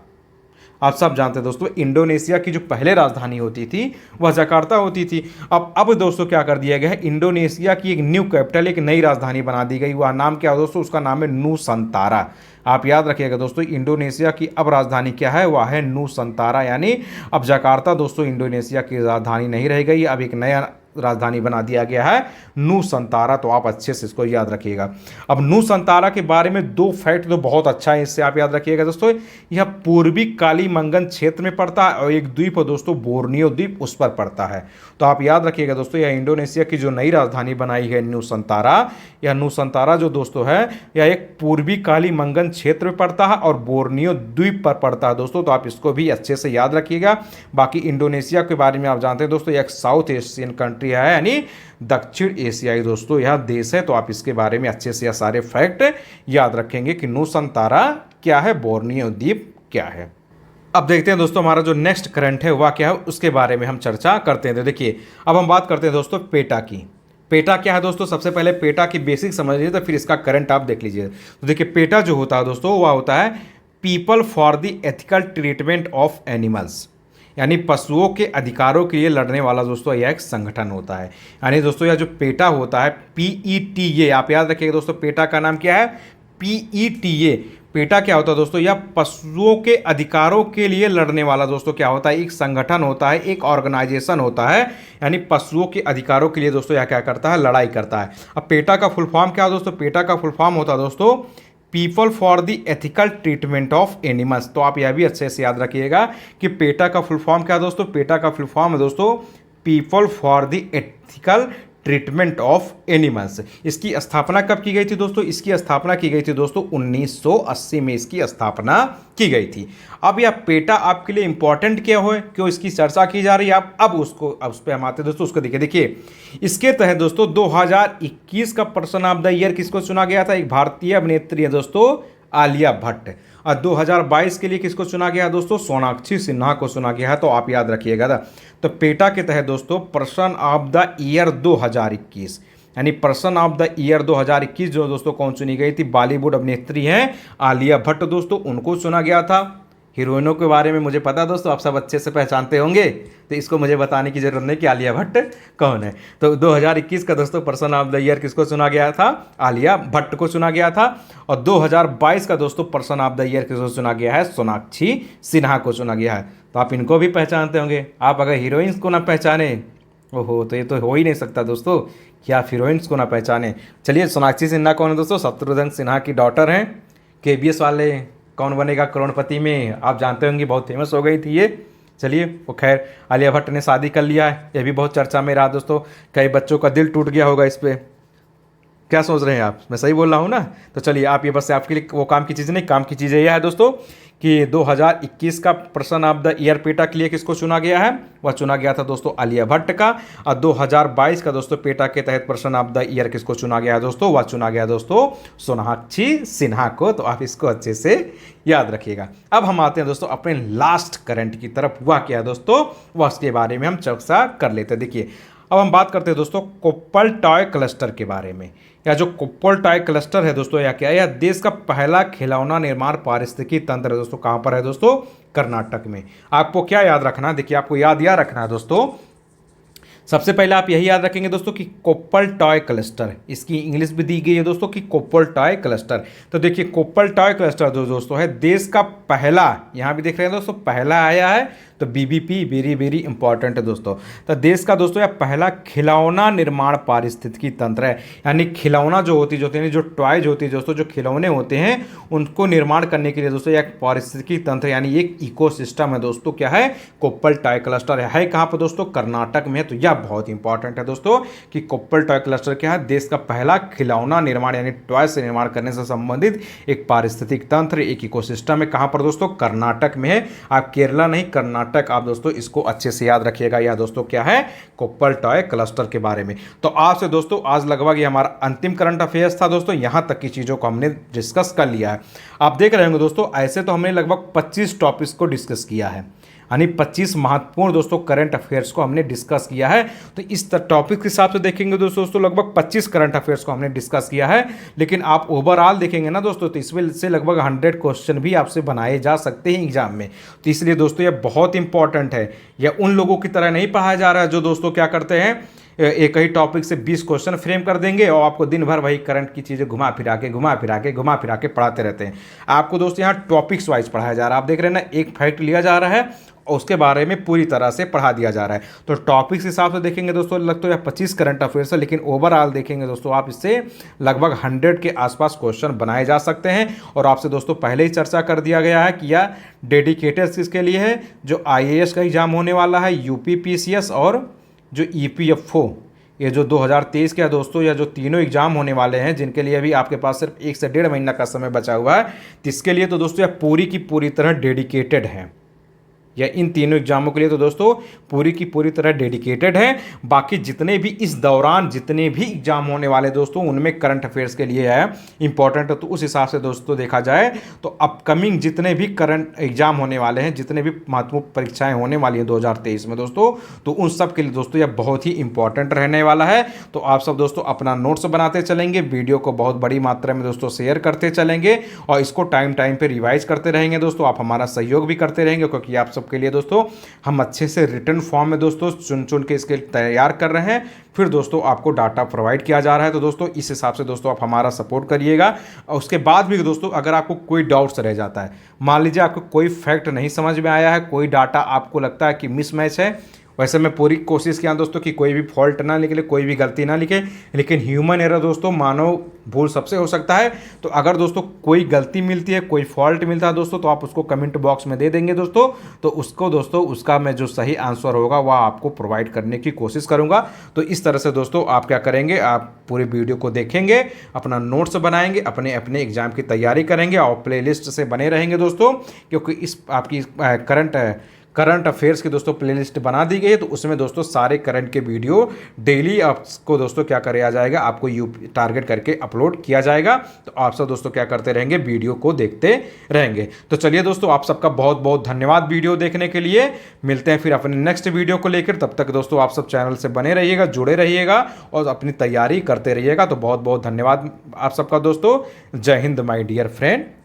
आप सब जानते हैं दोस्तों इंडोनेशिया की जो पहले राजधानी होती थी वह जकार्ता होती थी। अब दोस्तों क्या कर दिया गया है? इंडोनेशिया की एक न्यू कैपिटल, एक नई राजधानी बना दी गई। वह नाम क्या है दोस्तों? उसका नाम है नूसंतारा। आप याद रखिएगा दोस्तों इंडोनेशिया की अब राजधानी क्या है? वह है नूसंतारा। यानी अब जकार्ता दोस्तों इंडोनेशिया की राजधानी नहीं रह गई, अब एक नया राजधानी बना दिया गया है नूसंतारा। तो आप अच्छे से इसको याद रखिएगा। अब नूसंतारा के बारे में 2 फैक्ट तो बहुत अच्छा है, इससे आप याद रखिएगा दोस्तों। यह पूर्वी कालीमंगन क्षेत्र में पड़ता है और एक द्वीप है दोस्तों बोर्नियो द्वीप, उस पर पड़ता है। तो आप याद रखिएगा दोस्तों यह इंडोनेशिया की जो नई राजधानी बनाई है नूसंतारा, यह नूसंतारा जो दोस्तों है यह एक पूर्वी कालीमंगन क्षेत्र में पड़ता है और बोर्नियो द्वीप पर पड़ता है दोस्तों। तो आप इसको भी अच्छे से याद रखिएगा। बाकी इंडोनेशिया के बारे में आप जानते हैं दोस्तों यह एक साउथ एशियन कंट्री है, यानी दक्षिण एशियाई दोस्तों यह देश है। तो आप इसके बारे में अच्छे से यह सारे फैक्ट याद रखेंगे कि नूसंतारा क्या है, बोर्नियो द्वीप क्या है। अब देखते हैं दोस्तों हमारा जो नेक्स्ट करंट है वह क्या है, उसके बारे में हम चर्चा करते हैं। तो देखिए अब हम बात करते हैं दोस्तों पेटा की। पेटा क्या है दोस्तों? सबसे पहले पेटा की बेसिक समझ लीजिए, तो फिर इसका करंट आप देख लीजिए। तो देखिए पेटा जो होता है दोस्तों वह होता है people for the ethical treatment of animals, यानी पशुओं के अधिकारों के लिए लड़ने वाला दोस्तों यह एक संगठन होता है। यानी दोस्तों यह जो पेटा होता है PETA, आप याद रखिएगा दोस्तों पेटा का नाम क्या है? PETA। पेटा क्या होता है दोस्तों? यह पशुओं के अधिकारों के लिए लड़ने वाला दोस्तों क्या होता है? एक संगठन होता है, एक ऑर्गेनाइजेशन होता है। यानी पशुओं के अधिकारों के लिए दोस्तों यह क्या करता है? लड़ाई करता है। अब पेटा का फुल फॉर्म क्या है दोस्तों? पेटा का फुल फॉर्म होता है दोस्तों people for the ethical treatment of animals. तो आप यह भी अच्छे से याद रखिएगा कि पेटा का फुल फॉर्म क्या है दोस्तों? पेटा का फुल फॉर्म है दोस्तों people for the ethical treatment of animals. इसकी स्थापना कब की गई थी दोस्तों? इसकी स्थापना की गई थी दोस्तों 1980 में इसकी स्थापना की गई थी। अब यह पेटा आपके लिए इंपॉर्टेंट क्या हो, क्यों इसकी चर्चा की जा रही है? आप अब उस पर हम आते हैं दोस्तों, उसको देखिए इसके तहत दोस्तों 2021 का पर्सन ऑफ द ईयर किसको चुना गया था? एक भारतीय अभिनेत्री है दोस्तों आलिया भट्ट। और 2022 के लिए किसको चुना गया है दोस्तों? सोनाक्षी सिन्हा को चुना गया है। तो आप याद रखिएगा ना। तो पेटा के तहत दोस्तों पर्सन ऑफ द ईयर 2021, यानी पर्सन ऑफ द ईयर 2021 जो दोस्तों कौन चुनी गई थी? बॉलीवुड अभिनेत्री हैं आलिया भट्ट दोस्तों, उनको चुना गया था। हीरोइनों के बारे में मुझे पता है दोस्तों, आप सब अच्छे से पहचानते होंगे, तो इसको मुझे बताने की जरूरत नहीं कि आलिया भट्ट कौन है। तो 2021 का दोस्तों पर्सन ऑफ द ईयर किसको चुना गया था? आलिया भट्ट को चुना गया था। और 2022 का दोस्तों पर्सन ऑफ द ईयर किसको चुना गया है? सोनाक्षी सिन्हा को चुना गया है। तो आप इनको भी पहचानते होंगे। आप अगर हीरोइंस को ना पहचाने, ओहो, तो ये तो हो ही नहीं सकता दोस्तों कि आप हीरोइंस को ना पहचाने। चलिए सोनाक्षी सिन्हा कौन है दोस्तों? शत्रुघ्न सिन्हा की डॉटर हैं। KBS वाले कौन बनेगा करोड़पति में आप जानते होंगे, बहुत फेमस हो गई थी ये। चलिए वो खैर आलिया भट्ट ने शादी कर लिया है, ये भी बहुत चर्चा में रहा दोस्तों। कई बच्चों का दिल टूट गया होगा इस पर। क्या सोच रहे हैं आप? मैं सही बोल रहा हूँ ना? तो चलिए आप ये बस आपके लिए वो काम की चीज़ नहीं, काम की चीज़ ये है दोस्तों कि 2021 का person of the year PETA के लिए किसको चुना गया है, वह चुना गया था दोस्तों आलिया भट्ट का। और 2022 का दोस्तों पेटा के तहत पर्सन ऑफ द ईयर किसको चुना गया है दोस्तों, वह चुना गया दोस्तों सोनाक्षी सिन्हा को। तो आप इसको अच्छे से याद रखिएगा। अब हम आते हैं दोस्तों अपने लास्ट करंट की तरफ। वह क्या है दोस्तों, वह उसके बारे में हम चर्चा कर लेते हैं। देखिए अब हम बात करते हैं दोस्तों कोप्पल टॉय क्लस्टर के बारे में। या जो कोप्पल टॉय क्लस्टर है दोस्तों, या क्या है, यह देश का पहला खिलौना निर्माण पारिस्थितिकी तंत्र है दोस्तों। कहाँ पर है दोस्तों, कर्नाटक में। आपको क्या याद रखना है, देखिए आपको याद यह रखना है दोस्तों, सबसे पहले आप यही याद रखेंगे दोस्तों कि कोप्पल टॉय क्लस्टर, इसकी इंग्लिश भी दी गई है दोस्तों कि कोप्पल टॉय क्लस्टर। तो देखिए कोप्पल टॉय क्लस्टर जो दोस्तों है देश का पहला, यहाँ भी देख रहे हैं दोस्तों पहला आया है, तो बीबीपी वेरी वेरी इंपॉर्टेंट है दोस्तों। तो देश का दोस्तों यह पहला खिलौना निर्माण पारिस्थितिकी तंत्र है। यानी खिलौना जो होती है, जो टॉयज होती है दोस्तों, जो खिलौने होते हैं उनको निर्माण करने के लिए दोस्तों यह पारिस्थितिकी तंत्र यानी एक इकोसिस्टम है दोस्तों। क्या है, कोप्पल टॉय क्लस्टर है कहाँ पर दोस्तों, कर्नाटक में। तो यह बहुत इंपॉर्टेंट है दोस्तों कि कोप्पल टॉय क्लस्टर क्या है, देश का पहला खिलौना निर्माण यानी टॉय से निर्माण करने से संबंधित एक पारिस्थितिक तंत्र, एक इकोसिस्टम है। कहाँ पर दोस्तों, कर्नाटक में है। आप केरला नहीं, कर्नाटक आप दोस्तों इसको अच्छे से याद रखिएगा। यह दोस्तों क्या है, कोप्पल टॉय क्लस्टर के बारे में। तो आपसे दोस्तों आज लगभग ये हमारा अंतिम करंट अफेयर्स था दोस्तों। यहां तक की चीजों को हमने डिस्कस कर लिया है। आप देख रहे होंगे दोस्तों, ऐसे तो हमने लगभग 25 टॉपिक्स को डिस्कस किया है, यानी 25 महत्वपूर्ण दोस्तों करंट अफेयर्स को हमने डिस्कस किया है। तो इस टॉपिक के हिसाब से देखेंगे दोस्तों लगभग 25 करंट अफेयर्स को हमने डिस्कस किया है। लेकिन आप ओवरऑल देखेंगे ना दोस्तों, तो इसमें से लगभग 100 क्वेश्चन भी आपसे बनाए जा सकते हैं एग्जाम में। तो इसलिए दोस्तों यह बहुत इंपॉर्टेंट है। यह उन लोगों की तरह नहीं पढ़ाया जा रहा है जो दोस्तों क्या करते हैं, एक ही टॉपिक से 20 क्वेश्चन फ्रेम कर देंगे और आपको दिन भर वही करंट की चीज़ें घुमा फिरा के पढ़ाते रहते हैं। आपको दोस्तों यहाँ टॉपिक्स वाइज पढ़ाया जा रहा है। आप देख रहे हैं ना, एक फैक्ट लिया जा रहा है और उसके बारे में पूरी तरह से पढ़ा दिया जा रहा है। तो टॉपिक्स हिसाब से देखेंगे दोस्तों लगता है 25 करंट अफेयर्स है, लेकिन ओवरऑल देखेंगे दोस्तों आप इससे लगभग 100 के आसपास क्वेश्चन बनाए जा सकते हैं। और आपसे दोस्तों पहले ही चर्चा कर दिया गया है कि यह डेडिकेटेड किसके लिए है, जो IAS का एग्जाम होने वाला है, UP PCS और जो EPFO, ये जो 2023 के दोस्तों या जो तीनों एग्जाम होने वाले हैं, जिनके लिए अभी आपके पास सिर्फ 1 से 1.5 महीना का समय बचा हुआ है, तो इसके लिए तो दोस्तों यह पूरी की पूरी तरह डेडिकेटेड है। या इन तीनों एग्जामों के लिए तो दोस्तों पूरी की पूरी तरह डेडिकेटेड है। बाकी जितने भी इस दौरान जितने भी एग्जाम होने वाले दोस्तों उनमें करंट अफेयर्स के लिए है इंपॉर्टेंट है। तो उस हिसाब से दोस्तों देखा जाए तो अपकमिंग जितने भी करंट एग्जाम होने वाले हैं, जितने भी महत्वपूर्ण परीक्षाएं होने वाली हैं 2023 में दोस्तों, तो उन सब के लिए दोस्तों यह बहुत ही इंपॉर्टेंट रहने वाला है। तो आप सब दोस्तों अपना नोट्स बनाते चलेंगे, वीडियो को बहुत बड़ी मात्रा में दोस्तों शेयर करते चलेंगे और इसको टाइम टाइम पे रिवाइज करते रहेंगे दोस्तों। आप हमारा सहयोग भी करते रहेंगे, क्योंकि आप सबके लिए दोस्तों हम अच्छे से रिटर्न फॉर्म में दोस्तों चुन चुन के इसके तैयार कर रहे हैं, फिर दोस्तों आपको डाटा प्रोवाइड किया जा रहा है। तो दोस्तों इस हिसाब से दोस्तों आप हमारा सपोर्ट करिएगा। और उसके बाद भी दोस्तों अगर आपको कोई डाउट्स रह जाता है, मान लीजिए आपको कोई फैक्ट नहीं समझ में आया है, कोई डाटा आपको लगता है कि मिसमैच है, वैसे मैं पूरी कोशिश किया दोस्तों कि कोई भी फॉल्ट ना निकले, कोई भी गलती ना लिखे, लेकिन ह्यूमन एरर दोस्तों, मानव भूल सबसे हो सकता है। तो अगर दोस्तों कोई गलती मिलती है, कोई फॉल्ट मिलता है दोस्तों, तो आप उसको कमेंट बॉक्स में दे देंगे दोस्तों। तो उसको दोस्तों उसका मैं जो सही आंसर होगा वह आपको प्रोवाइड करने की कोशिश करूंगा। तो इस तरह से दोस्तों आप क्या करेंगे, आप पूरे वीडियो को देखेंगे, अपना नोट्स बनाएंगे, अपने अपने एग्जाम की तैयारी करेंगे और प्लेलिस्ट से बने रहेंगे दोस्तों, क्योंकि इस आपकी करंट अफेयर्स की दोस्तों प्लेलिस्ट बना दी गई है। तो उसमें दोस्तों सारे करंट के वीडियो डेली आपको दोस्तों क्या किया जाएगा, आपको टारगेट करके अपलोड किया जाएगा। तो आप सब दोस्तों क्या करते रहेंगे, वीडियो को देखते रहेंगे। तो चलिए दोस्तों आप सबका बहुत बहुत धन्यवाद वीडियो देखने के लिए। मिलते हैं फिर अपने नेक्स्ट वीडियो को लेकर। तब तक दोस्तों आप सब चैनल से बने रहिएगा, जुड़े रहिएगा और अपनी तैयारी करते रहिएगा। तो बहुत बहुत धन्यवाद आप सबका दोस्तों। जय हिंद माय डियर फ्रेंड।